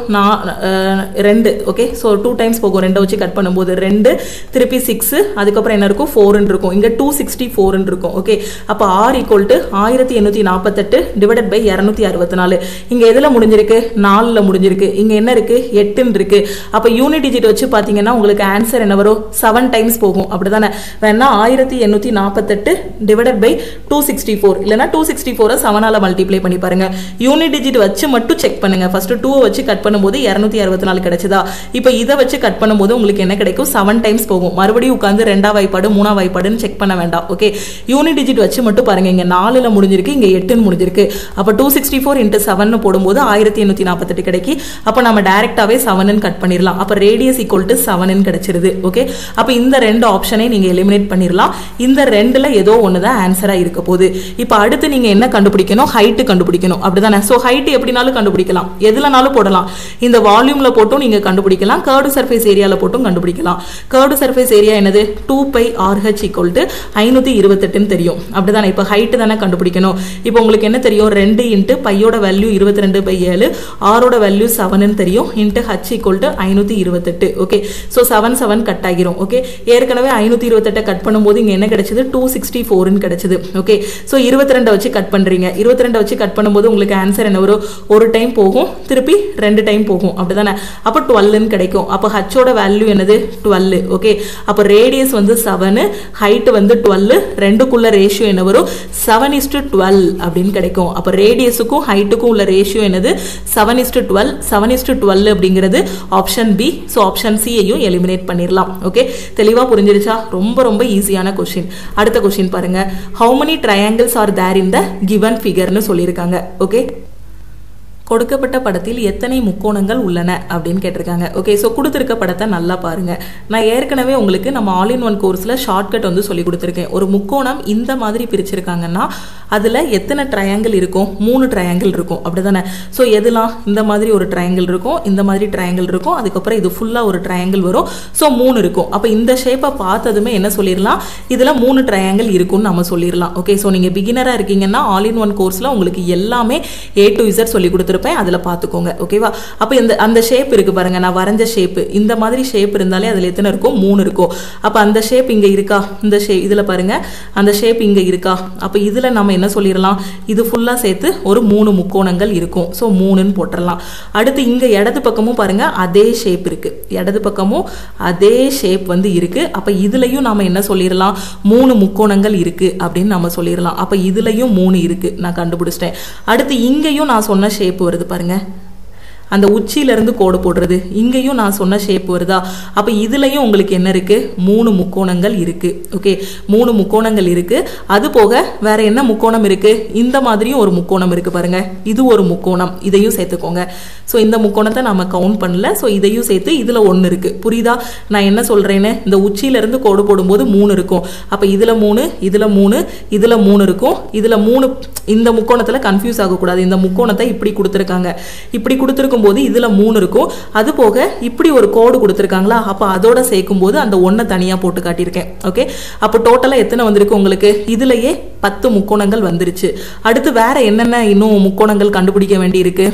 2 ஓகே சோ 2 டைம்ஸ் போகும் 2 வச்சு கட் பண்ணும்போது 2 திருப்பி 6 அதுக்கு அப்புறம் என்ன இருக்கும் 4 ன்னு இருக்கும் இங்க 264 ன்னு இருக்கும் ஓகே அப்ப r = 1848 / 264 இங்க எதுல முடிஞ்சிருக்கு 4ல முடிஞ்சிருக்கு இங்க என்ன இருக்கு 8 ன்னு இருக்கு அப்ப யூனிட் டிஜிட் வச்சு பாத்தீங்கன்னா உங்களுக்கு ஆன்சர் என்ன வரும் 7 டைம்ஸ் போகும் அப்படிதானே வேணா 1848 / 264 இல்லனா 264 7ஆல மல்டிப்ளை பண்ணி பாருங்க யூனிட் டிஜிட் வச்சு மட்டும் செக் பண்ணுங்க ஃபர்ஸ்ட் 2 வச்சு கட் பண்ணும்போது 264 கிடைச்சதா இப்போ இத வச்சு கட் பண்ணும்போது உங்களுக்கு என்ன கிடைக்கும் 7 டைம்ஸ் போகும் மறுபடியும் உட்கார்ந்து 2ஆ வாய்ப்பாடு 3ஆ வாய்ப்பாடுன்னு செக் பண்ண வேண்டாம் ஓகே யூனிட் டிஜிட் வச்சு மட்டும் பாருங்க இங்க 4ல முடிஞ்சிருக்கு இங்க 8 ன்னு முடிஞ்சிருக்கு அப்ப 264 * 7 ன்னு போடும்போது 1848 கிடைக்கி அப்ப நாம டைரக்டாவே 7 ன்னு கட் பண்ணிரலாம் அப்ப ரேடியஸ் = 7 ன்னு கிடைச்சிருது ஓகே அப்ப இந்த ரெண்டு ஆப்ஷனை நீங்க எலிமினேட் பண்ணிரலாம் இந்த ரெண்டுல ஏதோ ஒன்னு தான் ஆன்சரா இருக்க போகுது இப்போ அடுத்து நீங்க என்ன கண்டுபிடிக்கணும் ஹைட் கண்டுபிடிக்கணும் அப்படிதானே சோ ஹைட் எப்படினாலும் கண்டுபிடிக்கலாம் எதுலனாலும் போடலாம் இந்த வால்யூம்ல போட்டும் நீங்க கண்டுபிடிக்கலாம் கர்வ்டு சர்ஃபேஸ் ஏரியால போட்டும் கண்டுபிடிக்கலாம் கர்வ்டு சர்ஃபேஸ் ஏரியா என்னது 2πRh = 528 ன்னு தெரியும் அப்படிதானே இப்போ ஹைட் தான கண்டுபிடிக்கணும் இப்போ உங்களுக்கு என்ன தெரியும் 2 * π ஓட வேல்யூ 22/7 r ஓட வேல்யூ 7 ன்னு தெரியும் * h = 528 ஓகே சோ 7 கட் ஆகிரும் ஓகே ஏற்கனவே 528 கட் பண்ணும்போது இங்க என்ன கிடைச்சது 264 ன்னு கிடைச்சது ஓகே சோ 22 வச்சு கட் பண்றீங்க 22 வச்சு கட் பண்ணும்போது உங்களுக்கு ஆன்சர் என்ன வரும் ஒரு டைம் போகும் திருப்பி 2 டைம் போகும் அப்படிதானே அப்ப 12 ன்னு கிடைக்கும் அப்ப h ஓட வேல்யூ என்னது 12 ஓகே அப்ப ரேடியஸ் வந்து 7 ஹைட் வந்து 12 ரெண்டுக்குள்ள உள்ள ரேஷியோ என்ன வரும் 7:12 அப்படின்னு கிடைக்கும். அப்ப ரேடியஸுக்கும் ஹைட்டுக்கும் உள்ள ரேஷியோ என்னது 7:12. 7:12 அப்படிங்கிறது ஆப்ஷன் பி. ஸோ ஆப்ஷன் சியையும் எலிமினேட் பண்ணிடலாம். ஓகே, தெளிவா புரிஞ்சிருச்சா? ரொம்ப ரொம்ப ஈஸியான கொஸ்டின். அடுத்த கொஸ்டின் பாருங்க. how many triangles are there in the given figure னு சொல்லியிருக்காங்க. ஓகே, கொடுக்கப்பட்ட படத்தில் எத்தனை முக்கோணங்கள் உள்ளன அப்படின்னு கேட்டிருக்காங்க. ஓகே, ஸோ கொடுத்துருக்க படத்தை நல்லா பாருங்க. நான் ஏற்கனவே உங்களுக்கு நம்ம ஆல் இன் ஒன் கோர்ஸில் ஷார்ட்கட் வந்து சொல்லி கொடுத்துருக்கேன். ஒரு முக்கோணம் இந்த மாதிரி பிரிச்சிருக்காங்கன்னா அதில் எத்தனை ட்ரையாங்கிள் இருக்கும்? 3 ட்ரையாங்கிள் இருக்கும், அப்படிதானே? ஸோ எதுலாம் இந்த மாதிரி ஒரு ட்ரையாங்கிள் இருக்கும், இந்த மாதிரி ட்ரையாங்கிள் இருக்கும், அதுக்கப்புறம் இது ஃபுல்லாக ஒரு ட்ரையாங்கிள் வரும். ஸோ 3 இருக்கும். அப்போ இந்த ஷேப்பை பார்த்ததுமே என்ன சொல்லிடலாம்? இதில் 3 ட்ரையாங்கிள் இருக்கும்னு நம்ம சொல்லிடலாம். ஓகே, ஸோ நீங்கள் பிகினராக இருக்கீங்கன்னா ஆல் இன் ஒன் கோர்ஸில் உங்களுக்கு எல்லாமே A to Z சொல்லி கொடுத்துருப்பேன். அதில் பார்த்துக்கோங்க. ஓகேவா? அப்போ அந்த ஷேப் இருக்கு பாருங்க, நான் வரைஞ்ச ஷேப் இந்த மாதிரி ஷேப் இருந்தாலே அதில் எத்தனை இருக்கும்? 3 இருக்கும். அப்போ அந்த ஷேப் இங்கே இருக்கா? இந்த ஷேப் இதில் பாருங்க, அந்த ஷேப் இங்கே இருக்கா? அப்போ இதில் நம்ம என்ன சொல்லிடலாம்? இது ஃபுல்லாக சேர்த்து ஒரு 3 முக்கோணங்கள் இருக்கும். ஸோ 3ன்னு போட்டுடலாம். அடுத்து இங்கே இடது பக்கமும் பாருங்க அதே ஷேப் இருக்கு, இடது பக்கமும் அதே ஷேப் வந்து இருக்கு. அப்போ இதுலையும் நாம என்ன சொல்லிடலாம்? 3 முக்கோணங்கள் இருக்கு அப்படின்னு நம்ம சொல்லிடலாம். அப்போ இதுலையும் 3 இருக்கு, நான் கண்டுபிடிச்சிட்டேன். அடுத்து இங்கேயும் நான் சொன்ன ஷேப் வருது பாருங்க, அந்த உச்சியிலிருந்து கோடு போடுறது. இங்கேயும் நான் சொன்ன ஷேப் வருதா? அப்போ இதுலையும் உங்களுக்கு என்ன இருக்கு? 3 முக்கோணங்கள் இருக்கு. ஓகே, 3 முக்கோணங்கள் இருக்கு. அது போக வேற என்ன முக்கோணம் இருக்கு? இந்த மாதிரியும் ஒரு முக்கோணம் இருக்கு பாருங்க, இது ஒரு முக்கோணம், இதையும் சேர்த்துக்கோங்க. ஸோ இந்த முக்கோணத்தை நம்ம கவுண்ட் பண்ணல. ஸோ இதையும் சேர்த்து இதில் 1 இருக்கு. புரியுதா நான் என்ன சொல்றேன்னு? இந்த உச்சியிலிருந்து கோடு போடும்போது 3 இருக்கும். அப்போ இதில் 3, இதில் 3, இதில் 3 இருக்கும். இதில் 3, இந்த முக்கோணத்தில் கன்ஃபியூஸ் ஆகக்கூடாது. இந்த முக்கோணத்தை இப்படி கொடுத்துருக்காங்க, இப்படி கொடுத்துருக்கும் போது இதுல 3 இருக்கும். அது போக இப்படி ஒரு கோடு கொடுத்திருக்காங்களா? அப்ப அதோட சேர்க்கும் போது அந்த 1 தனியா போட்டு காட்டியிருக்கேன். ஓகே, அப்ப டோட்டலா எத்தனை வந்திருக்கு உங்களுக்கு? இதுலயே 10 முக்கோணங்கள் வந்துருச்சு. அடுத்து வேற என்னென்ன இன்னும் முக்கோணங்கள் கண்டுபிடிக்க வேண்டி இருக்கு?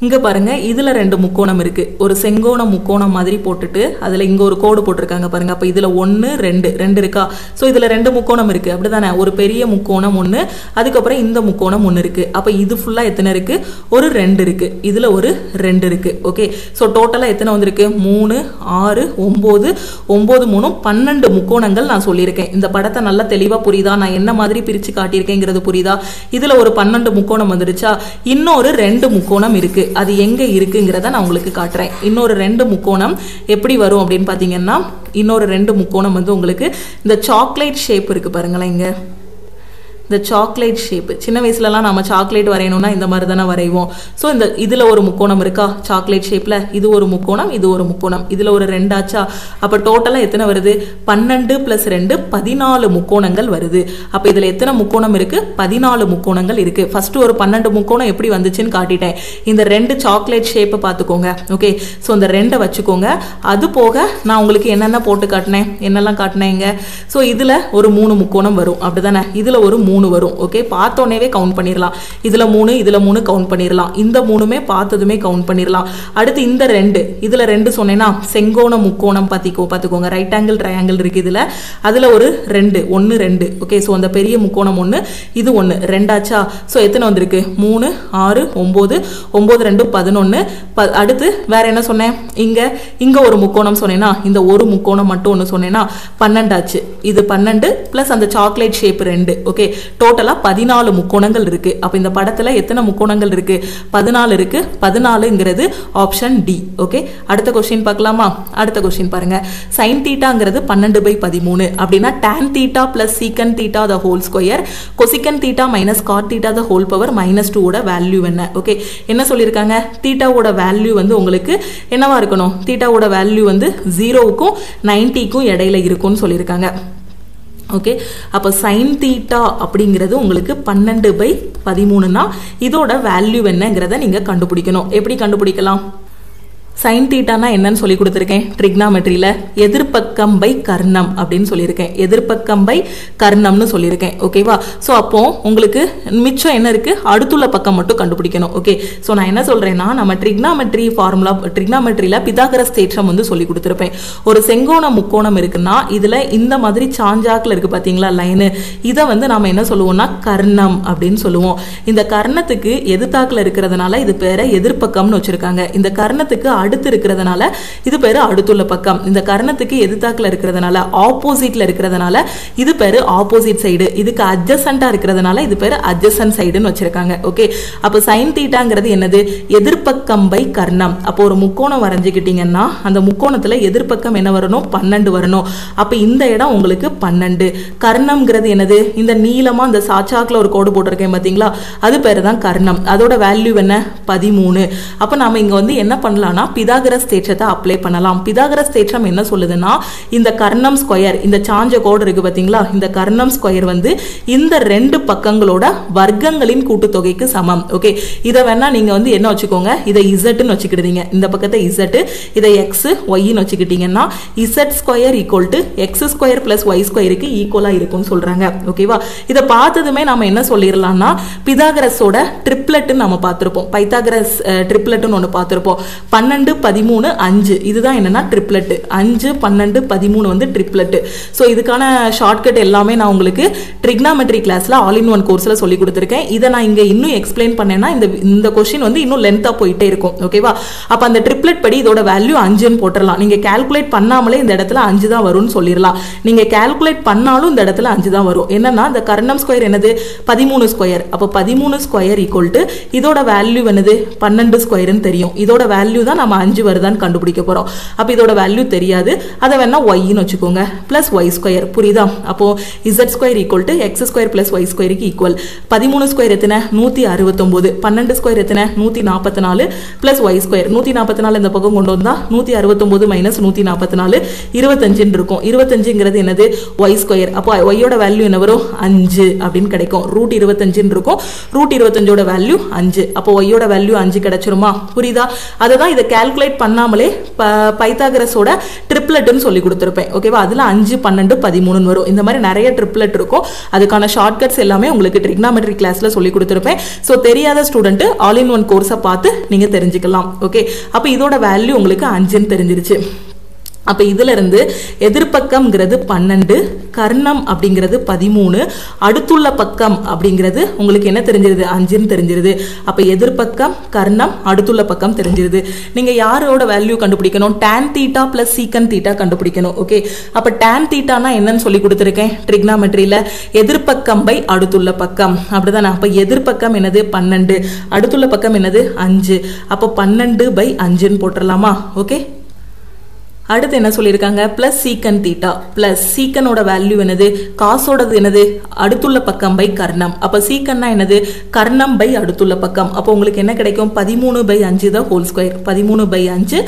இங்க பாருங்க, இதுல 2 முக்கோணம் இருக்கு. ஒரு செங்கோண முக்கோணம் மாதிரி போட்டுட்டு அதுல இங்க ஒரு கோடு போட்டிருக்காங்க பாருங்க. அப்ப இதுல 1 2 இருக்கா? சோ இதுல 2 முக்கோணம் இருக்கு, அப்படிதானே? ஒரு பெரிய முக்கோணம் 1, அதுக்கப்புறம் இந்த முக்கோணம் 1 இருக்கு. அப்ப இது ஃபுல்லா எத்தனை இருக்கு? ஒரு 2 இருக்கு. இதுல ஒரு 2 இருக்கு. ஓகே, சோ டோட்டலா எத்தனை வந்திருக்கு? 3 6 9 9 3 12 முக்கோணங்கள் நான் சொல்லியிருக்கேன். இந்த படத்தை நல்லா தெளிவா புரியுதா? நான் என்ன மாதிரி பிரிச்சு காட்டியிருக்கேங்கிறது புரியுதா? இதுல ஒரு 12 முக்கோணம் வந்துருச்சா? இன்னொரு 2 முக்கோணம் இருக்கு. அது எங்க இருக்குங்கிறத நான் உங்களுக்கு காட்டுறேன். இன்னொரு 2 முக்கோணம் எப்படி வரும் அப்படின்னு பாத்தீங்கன்னா, இன்னொரு 2 முக்கோணம் வந்து உங்களுக்கு இந்த சாக்லேட் ஷேப் இருக்கு பாருங்களேன். இங்க இந்த சாக்லேட் ஷேப், சின்ன வயசுலலாம் நம்ம சாக்லேட் வரையணும்னா இந்த மாதிரி தானே வரைவோம். ஸோ இந்த இதில் ஒரு முக்கோணம் இருக்கா சாக்லேட் ஷேப்பில்? இது ஒரு முக்கோணம், இது ஒரு முக்கோணம், இதில் ஒரு 2 ஆச்சா? அப்போ டோட்டலாக எத்தனை வருது? 12 + 2 14 முக்கோணங்கள் வருது. அப்போ இதில் எத்தனை முக்கோணம் இருக்கு? 14 முக்கோணங்கள் இருக்கு. ஃபர்ஸ்ட் ஒரு 12 முக்கோணம் எப்படி வந்துச்சுன்னு காட்டிட்டேன். இந்த 2 சாக்லேட் ஷேப்பை பார்த்துக்கோங்க. ஓகே, ஸோ இந்த 2 வச்சுக்கோங்க. அது போக நான் உங்களுக்கு என்னென்ன போட்டு காட்டினேன், என்னெல்லாம் காட்டினேங்க? ஸோ இதில் ஒரு 3 முக்கோணம் வரும், அப்படிதானே? இதில் ஒரு 3 வரும். ஓகே, பார்த்தோன்னே கவுண்ட் பண்ணிடலாம். இதுல 3 இதுல 3 கவுண்ட் பண்ணிடலாம். இந்த 3மே பார்த்ததுமே கவுண்ட் பண்ணிடலாம். அடுத்து இந்த 2, இதுல 2 சொன்னேன்னா செங்கோண முக்கோணம் பார்த்துக்கோங்க. ரைட் ஆங்கிள் ட்ரையாங்கிள் இருக்கு இதுல. அதுல ஒரு 2 1 2. ஓகே, ஸோ அந்த பெரிய முக்கோணம் 1, இது 1 2 ஆச்சா? ஸோ எத்தனை வந்திருக்கு? 3 6 9 9 2 11. அடுத்து வேற என்ன சொன்னேன்? இங்க ஒரு முக்கோணம் சொன்னேன்னா, இந்த ஒரு முக்கோணம் மட்டும் ஒன்று சொன்னேன்னா 12 ஆச்சு. இது 12 பிளஸ் அந்த சாக்லேட் ஷேப் 2. ஓகே, டோட்டலா 14 முக்கோணங்கள் இருக்கு. அப்ப இந்த படத்துல எத்தனை முக்கோணங்கள் இருக்கு? 14 இருக்கு. 14ங்கிறது ஆப்ஷன் டி. ஓகே, அடுத்த क्वेश्चन பார்க்கலாமா? அடுத்த क्वेश्चन பாருங்க. sin θங்கிறது 12/13 அப்படினா tan θ + secant θ the whole square cosecant θ - cot θ the whole power -2 ஓட வேல்யூ என்ன? ஓகே, என்ன சொல்லிருக்காங்க? θ ஓட வேல்யூ வந்து உங்களுக்கு என்னவா இருக்கணும்? θ ஓட வேல்யூ வந்து 0க்கும் 90க்கும் இடையில இருக்கும்னு சொல்லிருக்காங்க. ஓகே, அப்போ sin θ அப்படிங்கிறது உங்களுக்கு 12/13னா இதோட வேல்யூ என்னங்கிறத நீங்க கண்டுபிடிக்கணும். எப்படி கண்டுபிடிக்கலாம்? sin θனா என்னன்னு சொல்லி கொடுத்துருக்கேன். ட்ரிக்னாமெட்ரியில எதிர்பக்கம் பை கர்ணம் அப்படின்னு சொல்லியிருக்கேன். எதிர்பக்கம் பை கர்ணம்னு சொல்லியிருக்கேன். ஓகேவா? ஸோ அப்போ உங்களுக்கு மிச்சம் என்ன இருக்கு? அடுத்துள்ள பக்கம் மட்டும் கண்டுபிடிக்கணும். ஓகே, ஸோ நான் என்ன சொல்றேன்னா, நம்ம ட்ரிக்னாமெட்ரி ஃபார்முலா, ட்ரிக்னாமெட்ரியில பிதாகரஸ் தேற்றம் வந்து சொல்லி கொடுத்துருப்பேன். ஒரு செங்கோண முக்கோணம் இருக்குன்னா இதுல இந்த மாதிரி சாஞ்சாக்கில் இருக்கு பாத்தீங்களா லைனு, இதை வந்து நாம என்ன சொல்லுவோம்னா கர்ணம் அப்படின்னு சொல்லுவோம். இந்த கர்ணத்துக்கு எதிர்த்தாக்கில் இருக்கிறதுனால இது பேரை எதிர்பக்கம்னு வச்சிருக்காங்க. இந்த கர்ணத்துக்கு அடுத்து இருக்கிறதுனால இது பேரு அடுத்துள்ள பக்கம். இந்த கர்ணத்துக்கு எதிர்த்தாக்குல இருக்கிறதுனால ஆப்போசிட்ல இருக்கிறதுனால இது பேரு ஆப்போசிட் சைடு. இதுக்கு அட்ஜசன்ட்டா இருக்கிறதுனால இது பேரு அட்ஜசன்ட் சைடுன்னு வச்சிருக்காங்க. ஓகே, அப்ப sin தீட்டாங்கிறது என்னது? எதிர்பக்கம் பை கர்ணம். அப்போ ஒரு முக்கோணம் வரைஞ்சுக்கிட்டீங்கன்னா அந்த முக்கோணத்துல எதிர்பக்கம் என்ன வரணும்? 12 வரணும். அப்ப இந்த இடம் உங்களுக்கு 12. கர்ணம்ங்கிறது என்னது? இந்த நீளமா அந்த சாச்சாக்குல ஒரு கோடு போட்டிருக்கேன் பாத்தீங்களா, அது பேரு தான் கர்ணம். அதோட வேல்யூ என்ன? 13. அப்ப நாம இங்க வந்து என்ன பண்ணலாம்னா பிதாகரஸ் தேற்றத்தை அப்ளை பண்ணலாம். பிதாகரஸ் தேற்றம் என்ன சொல்லுதுன்னா, இந்த கர்ணம் ஸ்கொயர், இந்த சாஞ்ச கோடு இருக்கு பாத்தீங்களா, இந்த கர்ணம் ஸ்கொயர் வந்து இந்த ரெண்டு பக்கங்களோட வர்க்கங்களின் கூட்டுத்தொகைக்கு சமம். ஓகே, இதை வேணா நீங்க வந்து என்ன வச்சுக்கோங்க, இதை இசட்னு வச்சுக்கிடுவீங்க, இந்த பக்கத்தை இசட், இதை எக்ஸ் ஒய்ன்னு வச்சுக்கிட்டீங்கன்னா Z square equal to X square plus Y ஸ்கொயருக்கு ஈக்குவலா இருக்கும்னு சொல்றாங்க. ஓகேவா, இதை பார்த்ததுமே நாம என்ன சொல்லிடலாம்னா பிதாகரஸோட ட்ரிப்லெட் நம்ம பார்த்திருப்போம். பைத்தாகரஸ் ட்ரிப்லெட்னு ஒன்று பார்த்திருப்போம். 12 13 5 இதுதான் என்னன்னா ட்ரிப்லெட். 5 12 13 வந்து ட்ரிப்லெட். ஸோ இதுக்கான ஷார்ட்கட் எல்லாமே நான் உங்களுக்கு ட்ரிக்னாமெட்ரி கிளாஸ்ல ஆல் இன் ஒன் கோர்ஸ்ல சொல்லி கொடுத்துருக்கேன். இதை நான் இங்க இன்னும் எக்ஸ்பிளைன் பண்ணேன்னா இந்த கொஸ்டின் வந்து இன்னும் லென்த்தா போயிட்டே இருக்கும். ஓகேவா, அப்ப அந்த ட்ரிப்லெட் படி இதோட வேல்யூ 5ன்னு போட்டுடலாம். நீங்க கால்குலேட் பண்ணாமலே இந்த இடத்துல 5 தான் வரும்னு சொல்லிடலாம். நீங்க கால்குலேட் பண்ணாலும் இந்த இடத்துல 5 தான் வரும். என்னன்னா இந்த கர்ணம் ஸ்கொயர் என்னது? 13 ஸ்கொயர். அப்ப 13 ஸ்கொயர் ஈக்குவல் டு இதோட வேல்யூ என்னது? 12 ஸ்கொயர்னு தெரியும். இதோட வேல்யூ தான் நம்ம 5 வருதான்னு கண்டுபிடிக்க போறோம். அப்ப இதோட வேல்யூ தெரியாது, அதை வேணா ஒய்ன்னு வச்சுக்கோங்க, பிளஸ் ஒய் ஸ்கொயர். புரியுதா? அப்போ Z square equal to X square plus Y ஸ்கொயருக்கு ஈக்குவல். 13 ஸ்கொயர் எத்தனை? 169. 12 ஸ்கொயர் எத்தனை? 144 பிளஸ் ஒய் ஸ்கொயர். 144 இந்த பக்கம் கொண்டு வந்தா 169 மைனஸ் 144 25 இருக்கும். 25ங்கிறது என்னது? Y square. அப்போ ஒய்யோட வேல்யூ என்ன வரும்? 5 அப்படின்னு கிடைக்கும். ரூட் 25 இருக்கும். ரூட் 25ஓட வேல்யூ 5. அப்போ ஒய்யோட வேல்யூ 5 கிடைச்சிருமா? புரியுதா? அதுதான் இதை கால்குலேட் பண்ணாமலே பைத்தாகரஸோட ட்ரிப்லெட்னு சொல்லி கொடுத்துருப்பேன். ஓகேவா, அதுல 5 12 13 வரும். இந்த மாதிரி நிறைய ட்ரிப்லெட் இருக்கும். அதுக்கான ஷார்ட்கட்ஸ் எல்லாமே உங்களுக்கு ட்ரிக்னாமெட்ரி கிளாஸ்ல சொல்லி கொடுத்துருப்பேன். ஸோ தெரியாத ஸ்டூடெண்ட் ஆல் இன் ஒன் கோர்ஸை பார்த்து நீங்க தெரிஞ்சுக்கலாம். ஓகே, அப்ப இதோட வேல்யூ உங்களுக்கு 5ன்னு தெரிஞ்சிருச்சு. அப்ப இதுல இருந்து எதிர்பக்கம்ங்கிறது 12, கர்ணம் அப்படிங்கிறது 13, அடுத்துள்ள பக்கம் அப்படிங்கிறது உங்களுக்கு என்ன தெரிஞ்சிருது? 5ன்னு தெரிஞ்சிருது. அப்ப எதிர்பக்கம், கர்ணம், அடுத்துள்ள பக்கம் தெரிஞ்சிருது. நீங்க யாரோட வேல்யூ கண்டுபிடிக்கணும்? tan தீட்டா பிளஸ் சீக்கன் தீட்டா கண்டுபிடிக்கணும். ஓகே, அப்ப tan தீட்டானா என்னன்னு சொல்லி கொடுத்துருக்கேன் ட்ரிக்னாமெட்ரியில. எதிர்பக்கம் பை அடுத்துள்ள பக்கம், அப்படிதானே? அப்ப எதிர்பக்கம் என்னது? 12, அடுத்துள்ள பக்கம் என்னது? 5. அப்ப 12 பை 5ன்னு போட்டுடலாமா? ஓகே, அடுத்து என்ன சொல்லியிருக்காங்க? பிளஸ் சீக்கன் தீட்டா. பிளஸ் சீக்கனோட வேல்யூ என்னது? காசோடது என்னது? அடுத்துள்ள பக்கம் பை கர்ணம். அப்ப சீக்கன்னா என்னது? கர்ணம் பை அடுத்துள்ள பக்கம். அப்போ உங்களுக்கு என்ன கிடைக்கும்? 13 by 5 the whole square. 13 by 5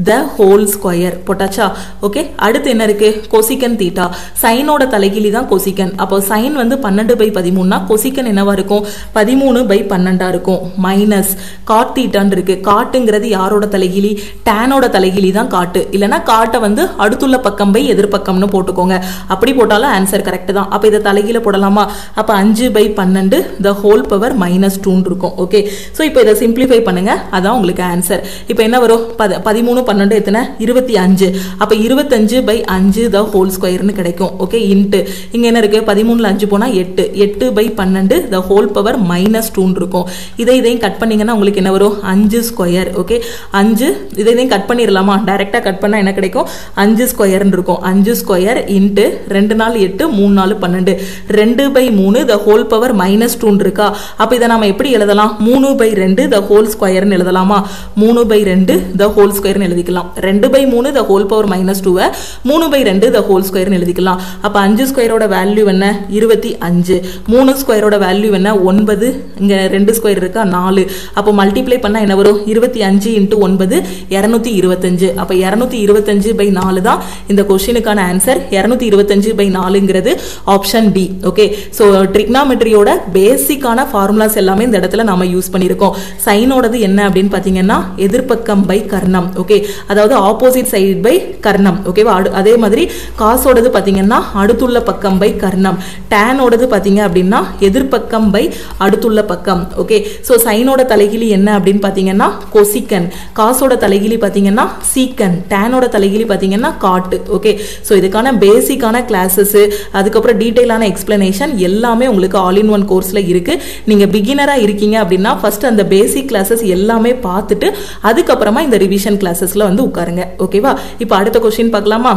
the whole square போட்டாச்சா? ஓகே, அடுத்து என்ன இருக்கு? கொசிக்கன் தீட்டா. சைனோட தலைகீழி தான் கொசிக்கன். அப்போ சைன் வந்து 12 பை 13னா கொசிக்கன் என்னவா இருக்கும்? 13 பை 12 இருக்கும். மைனஸ் காட் தீட்டான் இருக்கு. காட்டுங்கிறது யாரோட தலைகீழி? டேனோட தலைகீழி தான் காட்டு. இல்லைன்னா காட்டை வந்து அடுத்துள்ள பக்கம் பை எதிர்பக்கம்னு போட்டுக்கோங்க. அப்படி போட்டாலும் ஆன்சர் கரெக்ட் தான். அப்ப இதை தலைகீழ போடலாமா? அப்ப 5 by 12 the whole power minus 2 இருக்கும். ஓகே, சோ இப்போ இதை சிம்பிளிஃபை பண்ணுங்க, அதான் உங்களுக்கு ஆன்சர். இப்போ என்ன வரும்? 13 12 எத்தனை? 25. அப்ப 25 பை 5 த ஹோல் ஸ்கொயர்னு கிடைக்கும். ஓகே, இன்ட்டு இங்க என்ன இருக்கு? 13ல 5 போனா 8. 8 by 12 the whole power minus 2 இருக்கும். இதையும் கட் பண்ணீங்கன்னா உங்களுக்கு என்ன வரும்? 5 ஸ்கொயர். ஓகே, 5 இதையும் கட் பண்ணிடலாமா? டைரக்டா கட் பண்ணா என்ன கிடைக்கும்? 5 ஸ்கொயர் இருக்கும். 5 ஸ்கொயர் இன்ட்டு 2 நாள் 8 3 நாள் 12. 2 by 3 the whole power minus 2 இருக்கா? அப்ப இதை நாம எப்படி எழுதலாம்? 3 பை 2 த ஹோல் ஸ்கொயர்னு எழுதலாமா? 3 பை 2 த ஹோல் ஸ்கொயர்னு எழுதிக்கலாம். 2 by 3 the whole power minus 2 3 by 2 the whole ஸ்கொயர்னு எழுதிக்கலாம். அப்ப 5 ஸ்கொயரோட வேல்யூ என்ன? 25. 3 ஸ்கொயரோட வேல்யூ என்ன? 9. இங்க 2 ஸ்கொயர் இருக்கா? 4. அப்போ மல்டிப்ளை பண்ணா என்ன வரும்? 25 இன்ட்டு 9 225. அப்ப 225 பை 4 தான் இந்த கொஸ்டினுக்கான ஆன்சர். 225 பை 4ங்கிறது ஆப்ஷன் டி. ஓகே, சோ ட்ரிக்னாமெட்ரியோட பேசிக்கான ஃபார்முலாஸ் எல்லாமே இந்த இடத்துல நாம யூஸ் பண்ணிருக்கோம். சைனோடது என்ன அப்படின்னு பாத்தீங்கன்னா எதிர்பக்கம் பை கர்ணம். ஓகே, அதாவது ஆப்போசிட் சைடு பை கர்ணம். ஓகேவா, அதே மாதிரி காசோடது பாத்தீங்கன்னா அடுத்துள்ள பக்கம் பை கர்ணம். டேனோடது பாத்தீங்க அப்படின்னா எதிர்பக்கம் பை அடுத்துள்ள பக்கம். ஓகே, சோ சைனோட தலைகீழி என்ன அப்படின்னு பாத்தீங்கன்னா கொசிக்கன். காசோட தலைகீழி பாத்தீங்கன்னா சீக்கன். டேனோட தலைகிலி பார்த்தீங்கன்னா காட்டு. ஓகே, ஸோ இதுக்கான பேசிக்கான கிளாஸஸ், அதுக்கப்புறம் டீட்டெயிலான எக்ஸ்பிளனேஷன் எல்லாமே உங்களுக்கு ஆல் இன் ஒன் கோர்ஸில் இருக்குது. நீங்கள் பிகினராக இருக்கீங்க அப்படின்னா ஃபர்ஸ்ட் அந்த பேசிக் கிளாஸஸ் எல்லாமே பார்த்துட்டு அதுக்கப்புறமா இந்த ரிவிஷன் கிளாஸஸில் வந்து உட்காருங்க. ஓகேவா? இப்போ அடுத்த கொஸ்டின் பார்க்கலாமா?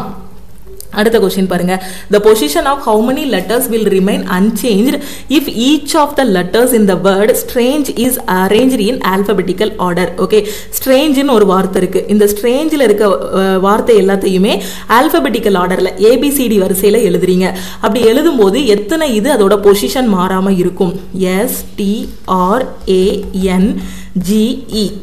அடுத்த கொஸ்டின் பாருங்க. The position of how many letters will remain unchanged if each of the letters in the word strange is arranged in alphabetical order. Okay, strange ன்னு ஒரு வார்த்தை இருக்கு. இந்த strangeல இருக்க வார்த்தை எல்லாத்தையுமே alphabetical orderல ABCD வரிசையில எழுதுறீங்க. அப்படி எழுதும்போது எத்தனை இது அதோட பொசிஷன் மாறாம இருக்கும்? STRANGE,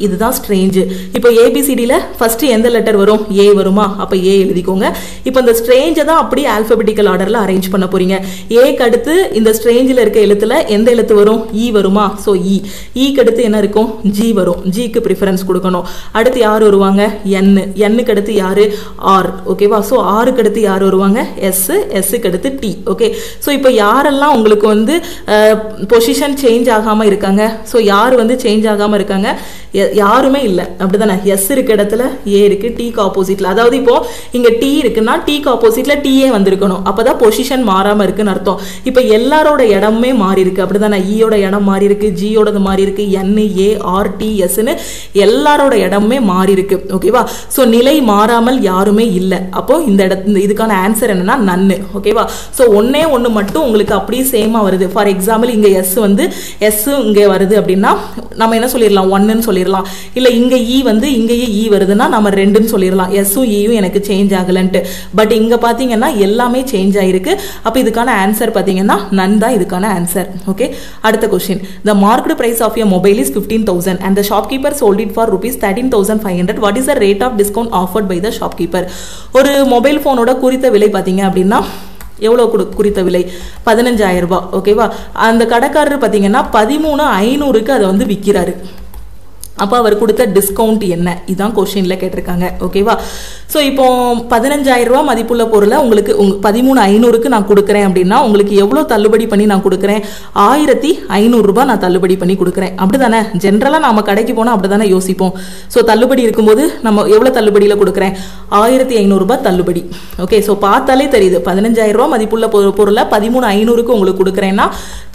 இதுதான் ஸ்ட்ரேஞ்ச். இப்போ ஏபிசிடியில் ஃபர்ஸ்ட் எந்த லெட்டர் வரும்? ஏ வருமா? அப்போ ஏ எழுதிக்கோங்க. இப்போ இந்த ஸ்ட்ரேஞ்சை தான் அப்படியே ஆல்பபெட்டிக்கல் ஆர்டரில் அரேஞ்ச் பண்ண போறீங்க. ஏக்கு அடுத்து இந்த ஸ்ட்ரேஞ்சில் இருக்க எழுத்துல எந்த எழுத்து வரும்? இ வருமா? ஸோ இ. ஈக்கு அடுத்து என்ன இருக்கும்? ஜி வரும். ஜிக்கு ப்ரிஃபரன்ஸ் கொடுக்கணும். அடுத்து யார் வருவாங்க? என். என்னுக்கு அடுத்து யாரு? ஆர். ஓகேவா? ஸோ ஆருக்கு அடுத்து யார் வருவாங்க? எஸ். எஸ்ஸுக்கு அடுத்து டி. ஓகே, ஸோ இப்போ யாரெல்லாம் உங்களுக்கு வந்து பொசிஷன் சேஞ்ச் ஆகாமல் இருக்காங்க? ஸோ யார் வந்து சேஞ்ச் ஆகாமல் இருக்காங்க? யாருமே இல்லை, அப்படிதானே? எஸ் இருக்க இடத்துல ஏ இருக்கு, டீக்கு ஆப்போசிட்ல. அதாவது இப்போ இங்க டி இருக்குன்னா டீக்கு ஆப்போசிட்ல டிஏ வந்திருக்கணும். அப்பதான் பொசிஷன் மாறாம இருக்குன்னு அர்த்தம். இப்போ எல்லாரோட இடமுமே மாறி இருக்கு, அப்படிதானே? ஈயோட இடம் மாறி இருக்கு, ஜியோட மாறி இருக்கு, என், ஏ, ஆர், டி, எஸ்ன்னு எல்லாரோட இடமுமே மாறி இருக்கு. ஓகேவா? ஸோ நிலை மாறாமல் யாருமே இல்லை. அப்போ இந்த இதுக்கான ஆன்சர் என்னன்னா நன்னு. ஓகேவா? ஸோ ஒன்னே ஒன்று மட்டும் உங்களுக்கு அப்படியே சேமா வருது. ஃபார் எக்ஸாம்பிள் இங்க எஸ் வந்து எஸ் இங்கே வருது அப்படின்னா நம்ம என்ன சொல்லிடலாம்? ஒன்னுன்னு சொல்லிடலாம். இல்ல இங்க ஈ வந்து இங்கேயே ஈ வருதுன்னா நம்ம ரெண்டுன்னு சொல்லிடலாம். எஸ்ஸும் ஈயும் எனக்கு சேஞ்ச் ஆகலன்ட்டு. பட் இங்க பாத்தீங்கன்னா எல்லாமே சேஞ்ச் ஆயிருக்கு. அப்ப இதுக்கான ஆன்சர் பாத்தீங்கன்னா நன் தான் இதுக்கான ஆன்சர். ஓகே, அடுத்த question. The marked price of your mobile is 15,000 and the shopkeeper sold it for rupees 13,500. What is the rate of discount offered by the shopkeeper? ஒரு மொபைல் போனோட குறித்த விலை பாத்தீங்க அப்படின்னா எவ்வளோ குறித்த விலை? 15,000 ரூபாய். ஓகேவா? அந்த கடைக்காரர் பார்த்தீங்கன்னா 13,500க்கு அதை வந்து விற்கிறாரு. அப்போ அவர் கொடுத்த டிஸ்கவுண்ட் என்ன? இதுதான் கொஸ்டின்ல கேட்டிருக்காங்க. ஓகேவா? ஸோ இப்போ 15,000 ரூபா மதிப்புள்ள பொருளை உங்களுக்கு 13,500க்கு நான் கொடுக்குறேன் அப்படின்னா உங்களுக்கு எவ்வளோ தள்ளுபடி பண்ணி நான் கொடுக்குறேன்? 1,500 ரூபாய் நான் தள்ளுபடி பண்ணி கொடுக்குறேன். அப்படிதானே? ஜென்ரலாக நம்ம கடைக்கு போனால் அப்படிதானே யோசிப்போம். ஸோ தள்ளுபடி இருக்கும்போது நம்ம எவ்வளோ தள்ளுபடியில் கொடுக்குறேன்? 1,500 ரூபாய் தள்ளுபடி. ஓகே, ஸோ பார்த்தாலே தெரியுது 15,000 ரூபா மதிப்புள்ள பொருளை 13,500க்கு உங்களுக்கு கொடுக்குறேன்னா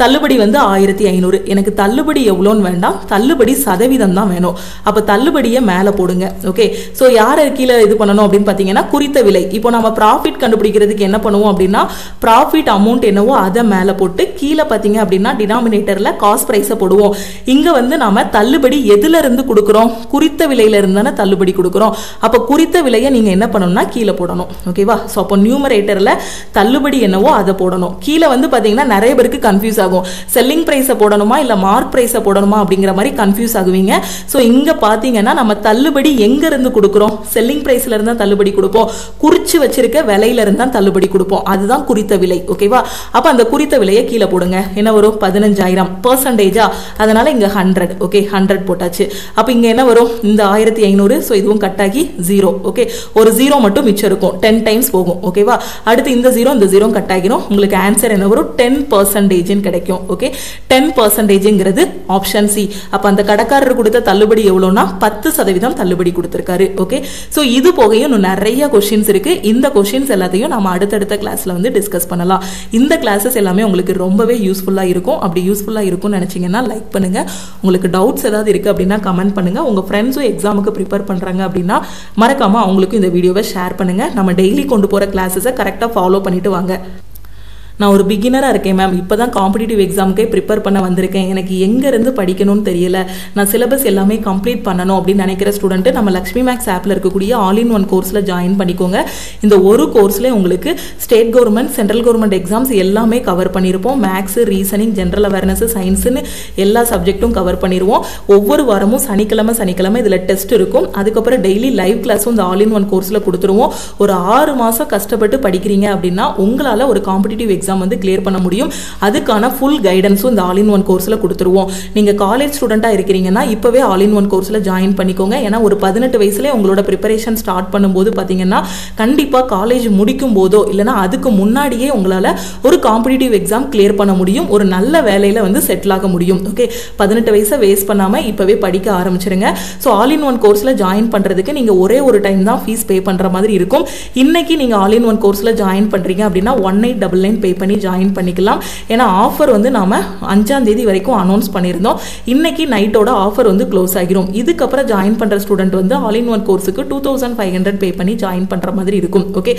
தள்ளுபடி வந்து 1,500. எனக்கு தள்ளுபடி எவ்வளோன்னு வேண்டாம், தள்ளுபடி சதவீதம் தான் வேணும். அப்ப தள்ளுபடியை மேல போடுங்க. ஓகே, சோ யார் கீழே இது பண்ணணும் அப்படின்னு பாத்தீங்கன்னா குறித்த விலை. இப்போ நம்ம ப்ராஃபிட் கண்டுபிடிக்கிறதுக்கு என்ன பண்ணுவோம் அப்படின்னா ப்ராஃபிட் அமௌண்ட் என்னவோ அதை மேல போட்டு கீழே பாத்தீங்க அப்படின்னா டினாமினேட்டர்ல காஸ்ட் பிரைஸை போடுவோம். இங்க வந்து நாம தள்ளுபடி எதுல இருந்து கொடுக்குறோம்? குறித்த விலையில இருந்தானே தள்ளுபடி கொடுக்குறோம். அப்ப குறித்த விலையை நீங்க என்ன பண்ணணும்னா கீழே போடணும். ஓகேவா? சோ அப்போ நியூமரேட்டர்ல தள்ளுபடி என்னவோ அதை போடணும். கீழே வந்து பாத்தீங்கன்னா நிறைய பேருக்கு கன்ஃபியூஸ் ஆகும். செல்லிங் பிரைஸை போடணுமா இல்ல மார்க் பிரைஸை போடணுமா அப்படிங்கிற மாதிரி கன்ஃபியூஸ் ஆகுவீங்க. சோ இங்க பாத்தீங்கன்னா நம்ம தள்ளுபடி எங்க இருந்து கொடுக்கிறோம்? செல்லிங் பிரைஸ்ல இருந்தா தள்ளுபடி கொடுப்போம், குறிச்சு வச்சிருக்க விலையில இருந்தா தள்ளுபடி கொடுப்போம். அதுதான் குறித்த விலை. ஓகேவா? அப்ப அந்த குறித்த விலையை கீழே போடுங்க. என்ன வரும்? 15,000 பெர்சன்டேஜா, அதனால இங்க 100. ஓகே, 100 போட்டாச்சு. அப்ப இங்க என்ன வரும்? இந்த 1,500. சோ இதுவும் கட் ஆகி 0. ஓகே, ஒரு 0 மட்டும் மிச்சம் இருக்கும். 10 டைம்ஸ் போகும். ஓகேவா? அடுத்து இந்த 0 கட் ஆகிரும். உங்களுக்கு ஆன்சர் என்ன வரும்? 10% கிடைக்கும். ஓகே, 10%ங்கிறது ஆப்ஷன் சி. அப்ப அந்த கடைக்காரர் கொடுத்த தள்ளுபடி எவ்வளவுனா 10% தள்ளுபடி கொடுத்திருக்காரு. ஓகே, சோ இது போகையும் இன்னும் நிறைய क्वेश्चंस இருக்கு. இந்த क्वेश्चंस எல்லாத்தையும் நாம அடுத்தடுத்த கிளாஸ்ல வந்து டிஸ்கஸ் பண்ணலாம். இந்த கிளாसेस எல்லாமே உங்களுக்கு ரொம்பவே யூஸ்ஃபுல்லா இருக்கும். அப்படி யூஸ்ஃபுல்லா இருக்கும்னு நினைச்சீங்கன்னா லைக் பண்ணுங்க. உங்களுக்கு டவுட்ஸ் ஏதாவது இருக்கு அப்படின்னா கமெண்ட் பண்ணுங்க. உங்க ஃப்ரெண்ட்ஸும் எக்ஸாமுக்கு ப்ரிப்பேர் பண்றாங்க அப்படின்னா மறக்காம அவங்களுக்கு இந்த வீடியோவை ஷேர் பண்ணுங்க. நம்ம டெய்லி கொண்டு போற கிளாसेस கரெக்டா ஃபாலோ பண்ணிட்டு வாங்க. நான் ஒரு பிகினராக இருக்கேன் மேம், இப்போ தான் காம்படிட்டிவ் எக்ஸாமுக்கே ப்ரிப்பேர் பண்ண வந்திருக்கேன், எனக்கு எங்கேருந்து படிக்கணும்னு தெரியல, நான் சிலபஸ் எல்லாமே கம்ப்ளீட் பண்ணணும் அப்படின்னு நினைக்கிற ஸ்டூடெண்ட்டு நம்ம லக்ஷ்மி மேக்ஸ் ஆப்பில் இருக்கக்கூடிய ஆல் இன் ஒன் கோர்ஸில் ஜாயின் பண்ணிக்கோங்க. இந்த ஒரு கோர்ஸ்லேயே உங்களுக்கு state government central government exams எல்லாமே கவர் பண்ணியிருப்போம். மேக்ஸு, ரீசனிங், ஜென்ரல் அவேர்னஸ், சயின்ஸுன்னு எல்லா சப்ஜெக்ட்டும் கவர் பண்ணிடுவோம். ஒவ்வொரு வாரமும் சனிக்கிழமை இதில் டெஸ்ட் இருக்கும். அதுக்கப்புறம் டெய்லி லைவ் கிளாஸும் இந்த ஆல் இன் ஒன் கோர்ஸில் கொடுத்துருவோம். ஒரு 6 மாதம் கஷ்டப்பட்டு படிக்கிறீங்க அப்படின்னா உங்களால் ஒரு காம்படிட்டிவ் எக்ஸாம் வந்து கிளியர் பண்ண முடியும். அதுக்கான ஃபுல் கைடன்ஸும் இந்த ஆல் இன் ஒன் கோர்ஸில் கொடுத்துருவோம். நீங்கள் காலேஜ் ஸ்டூடெண்ட்டாக இருக்கிறீங்கன்னா இப்போவே ஆல் இன் ஒன் கோர்ஸில் ஜாயின் பண்ணிக்கோங்க. ஏன்னா ஒரு 18 வயசுலேயே உங்களோட ப்ரிப்பரேஷன் ஸ்டார்ட் பண்ணும்போது பார்த்தீங்கன்னா கண்டிப்பாக காலேஜ் முடிக்கும் போதோ இல்லைனா அதுக்கு முன்னாடியே உங்களால் ஒரு காம்படிட்டிவ் எக்ஸாம் கிளியர் பண்ண முடியும். ஒரு நல்ல வேலையில் வந்து செட்டில் ஆக முடியும். ஓகே, 18 வயசை வேஸ்ட் பண்ணாமல் இப்போவே படிக்க ஆரம்பிச்சிருங்க. ஸோ ஆல் இன் ஒன் கோர்ஸில் ஜாயின் பண்ணுறதுக்கு நீங்கள் ஒரே ஒரு டைம் தான் ஃபீஸ் பே பண்ணுற மாதிரி இருக்கும். இன்னைக்கு நீங்கள் ஆல் இன் ஒன் கோர்ஸில் ஜாயின் பண்ணுறீங்க அப்படின்னா 1899 பே பண்ணி ஜாயின் பண்ணிக்கலாம். ஏன்னா ஆஃபர் வந்து நாம் 5ஆம் தேதி வரைக்கும் அனௌன்ஸ் பண்ணியிருந்தோம். இன்னைக்கு நைட்டோட ஆஃபர் வந்து க்ளோஸ் ஆகிரும். இதுக்கப்புறம் ஜாயின் பண்ணுற ஸ்டூடெண்ட் வந்து ஆல் இன் ஒன் கோர்ஸுக்கு 2500 பே பண்ணி ஜாயின் பண்ணுற மாதிரி இருக்கும். ஓகே,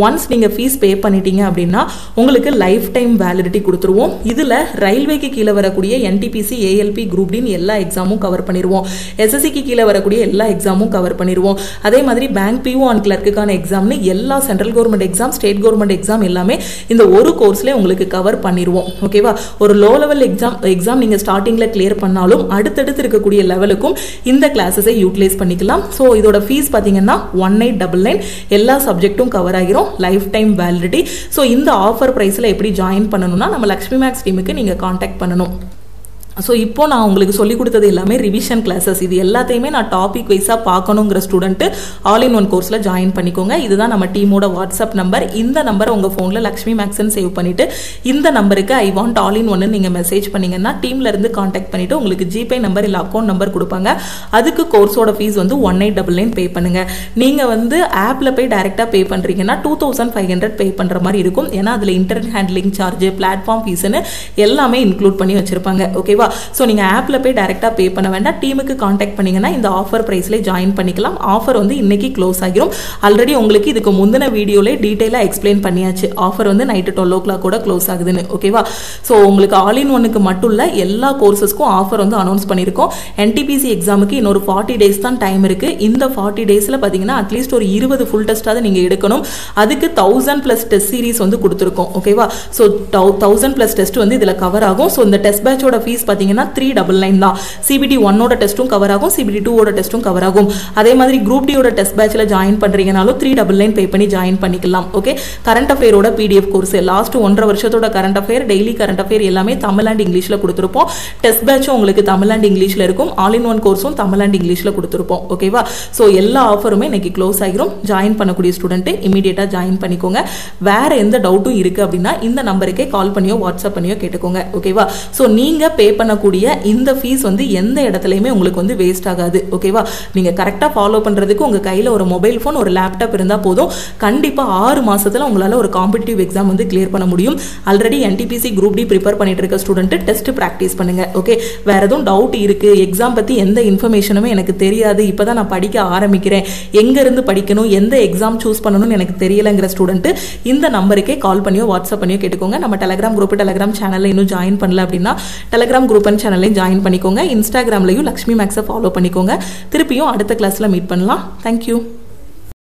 ஒன்ஸ் நீங்கள் ஃபீஸ் பே பண்ணிட்டீங்க அப்படின்னா உங்களுக்கு லைஃப் டைம் வேலிடிட்டி கொடுத்துருவோம். இதில் ரயில்வேக்கு கீழே வரக்கூடிய என்டிபிசி, ஏஎல்பி, குரூப் டின்னு எல்லா எக்ஸாமும் கவர் பண்ணிடுவோம். எஸ்எஸ்சிக்கு கீழே வரக்கூடிய எல்லா எக்ஸாமும் கவர் பண்ணிடுவோம். அதே மாதிரி பேங்க், பிஓ அண்ட் கிளர்க்குக்கான எக்ஸாம்னு எல்லா central government exam, state government exam எல்லாமே இந்த ஒரு கோர்ஸ்லேயே உங்களுக்கு கவர் பண்ணிடுவோம். ஓகேவா, ஒரு லோ லெவல் எக்ஸாம் நீங்கள் ஸ்டார்டிங்கில் கிளியர் பண்ணாலும் அடுத்தடுத்து இருக்கக்கூடிய லெவலுக்கும் இந்த கிளாஸஸை யூட்டிலைஸ் பண்ணிக்கலாம். ஸோ இதோட ஃபீஸ் பார்த்தீங்கன்னா 1899, எல்லா சப்ஜெக்ட்டும் கவர் ஆகிரும், லைஃப் டைம் வேலிடிட்டி. ஸோ இந்த ஆஃபர் ப்ரைஸில் எப்படி ஜாயின் பண்ணணும்னா நம்ம லக்ஷ்மி மேக்ஸ் டீமுக்கு நீங்கள் காண்டாக்ட் பண்ணணும். ஸோ இப்போ நான் உங்களுக்கு சொல்லிக் கொடுத்தது எல்லாமே ரிவிஷன் கிளாஸஸ். இது எல்லாத்தையுமே நான் டாபிக் வைஸாக பார்க்கணுங்கிற ஸ்டூடெண்ட்டு ஆல் இன் ஒன் கோர்ஸில் ஜாயின் பண்ணிக்கோங்க. இதுதான் நம்ம டீமோட வாட்ஸ்அப் நம்பர். இந்த நம்பரை உங்கள் ஃபோனில் லக்ஷ்மி மேக்ஸ்ன்னு சேவ் பண்ணிவிட்டு இந்த நம்பருக்கு ஐ வாண்ட் ஆல் இன் ஒன்னு நீங்கள் மெசேஜ் பண்ணிங்கன்னா டீமில் இருந்து காண்டாக்ட் பண்ணிவிட்டு உங்களுக்கு ஜிபே நம்பர் இல்லை அக்கௌண்ட் நம்பர் கொடுப்பாங்க. அதுக்கு கோர்ஸோட ஃபீஸ் வந்து 1899 பே பண்ணுங்கள். நீங்கள் வந்து ஆப்பில் போய் டைரெக்டாக பே பண்ணுறீங்கன்னா 2500 பே பண்ணுற மாதிரி இருக்கும். ஏன்னா அதில் இன்டர்நெட் ஹேண்ட்லிங் சார்ஜ், பிளாட்ஃபார்ம் ஃபீஸ்ன்னு எல்லாமே இன்க்ளூட் பண்ணி வச்சுருப்பாங்க. ஓகேவா, ஸோ நீங்கள் ஆப்பில் போய் டைரெக்டாக பே பண்ண வேண்டாம். டீமுக்கு காண்டாக்ட் பண்ணிங்கன்னா இந்த ஆஃபர் ப்ரைஸ்லேயே ஜாயின் பண்ணிக்கலாம். ஆஃபர் வந்து இன்னைக்கு க்ளோஸ் ஆகிரும். ஆல்ரெடி உங்களுக்கு இதுக்கு முந்தின வீடியோலேயே டீட்டெயிலாக எக்ஸ்பிளைன் பண்ணியாச்சு. ஆஃபர் வந்து நைட்டு 12 o'clock கூட க்ளோஸ் ஆகுதுன்னு. ஓகேவா, ஸோ உங்களுக்கு ஆல் இன் ஒன்னுக்கு மட்டும் இல்லை எல்லா கோர்சஸ்க்கும் ஆஃபர் வந்து அனௌன்ஸ் பண்ணியிருக்கோம். என்டிபிசி எக்ஸாமுக்கு இன்னொரு 40 days தான் டைம் இருக்குது. இந்த 40 daysல பார்த்தீங்கன்னா அட்லீஸ்ட் ஒரு 20 ஃபுல் டெஸ்ட்டாவது நீங்கள் எடுக்கணும். அதுக்கு 1000+ டெஸ்ட் சீரிஸ் வந்து கொடுத்துருக்கோம். ஓகேவா, ஸோ 1000+ டெஸ்ட் வந்து இதில் கவர் ஆகும். ஸோ இந்த டெஸ்ட் பேட்சோட ஃபீஸ் பார்த்தீங்கன்னா 399 தான். சிபிடி 1ஓட டெஸ்ட்டும் கவர் ஆகும், சிபிடி 2ஓட டெஸ்ட்டும் கவர் ஆகும். அதே மாதிரி குரூப் டியோட டெஸ்ட் பேட்சில் ஜாயின் பண்ணுறீங்கனாலும் 399 பே பண்ணி ஜாயின் பண்ணிக்கலாம். ஓகே, கரண்ட் அஃபேரோட பிடிஎஃப் கோர்ஸ் லாஸ்ட் 1.5 வருஷத்தோட current affair, daily current affair எல்லாமே தமிழ் அண்ட் இங்கிலீஷில் கொடுத்துருப்போம். டெஸ்ட் பேட்சும் உங்களுக்கு தமிழ் அண்ட் இங்கிலீஷில் இருக்கும். ஆல் இன் ஒன் கோர்ஸும் தமிழ் அண்ட் இங்கிலீஷில் கொடுத்துருப்போம். ஓகேவா, ஸோ எல்லா ஆஃபருமே இன்னைக்கு க்ளோஸ் ஆகிரும். ஜாயின் பண்ணக்கூடிய ஸ்டூடெண்ட்டு இமீடியட்டாக ஜாயின் பண்ணிக்கோங்க. வேற எந்த டவுட்டும் இருக்குது அப்படின்னா இந்த நம்பருக்கே கால் பண்ணியோ வாட்ஸ்அப் பண்ணியோ கேட்டுக்கோங்க. ஓகேவா, ஸோ நீங்கள் பே பண்ணக்கூடிய இந்த ஃபீஸ் வந்து எந்த இடத்துலையுமே உங்களுக்கு வந்து வேஸ்ட் ஆகாது. ஓகேவா, நீங்கள் கரெக்டாக ஃபாலோ பண்ணுறதுக்கு உங்கள் கையில் ஒரு மொபைல் ஃபோன், ஒரு லேப்டாப் இருந்தால் போதும். கண்டிப்பாக 6 மாதத்தில் உங்களால் ஒரு காம்படிட்டிவ் எக்ஸாம் வந்து கிளியர் பண்ண முடியும். Already NTPC group D prepare பண்ணிட்டு இருக்க ஸ்டூடெண்ட் டெஸ்ட் ப்ராக்டிஸ் பண்ணுங்க. ஓகே, வேற எதுவும் டவுட் இருக்குது, எக்ஸாம் பற்றி எந்த இன்ஃபர்மேஷனுமே எனக்கு தெரியாது, இப்போ தான் நான் படிக்க ஆரம்பிக்கிறேன், எங்கேருந்து படிக்கணும், எந்த எக்ஸாம் சூஸ் பண்ணணும்னு எனக்கு தெரியலைங்கிற ஸ்டூடெண்ட் இந்த நம்பருக்கே கால் பண்ணியோ வாட்ஸ்அப் பண்ணியோ கேட்டுக்கோங்க. நம்ம டெலிகிராம் குரூப், டெலிகிராம் சேனலில் இன்னும் ஜாயின் பண்ணல அப்படின்னா டெலிகிராம் குரூப் அண்ட் சேனல்லையும் ஜாயின் பண்ணிக்கோங்க. இன்ஸ்டாகிராம்லையும் லக்ஷ்மி மேக்ஸை ஃபாலோ பண்ணிக்கோங்க. திருப்பியும் அடுத்த கிளாஸில் மீட் பண்ணலாம். தேங்க்யூ.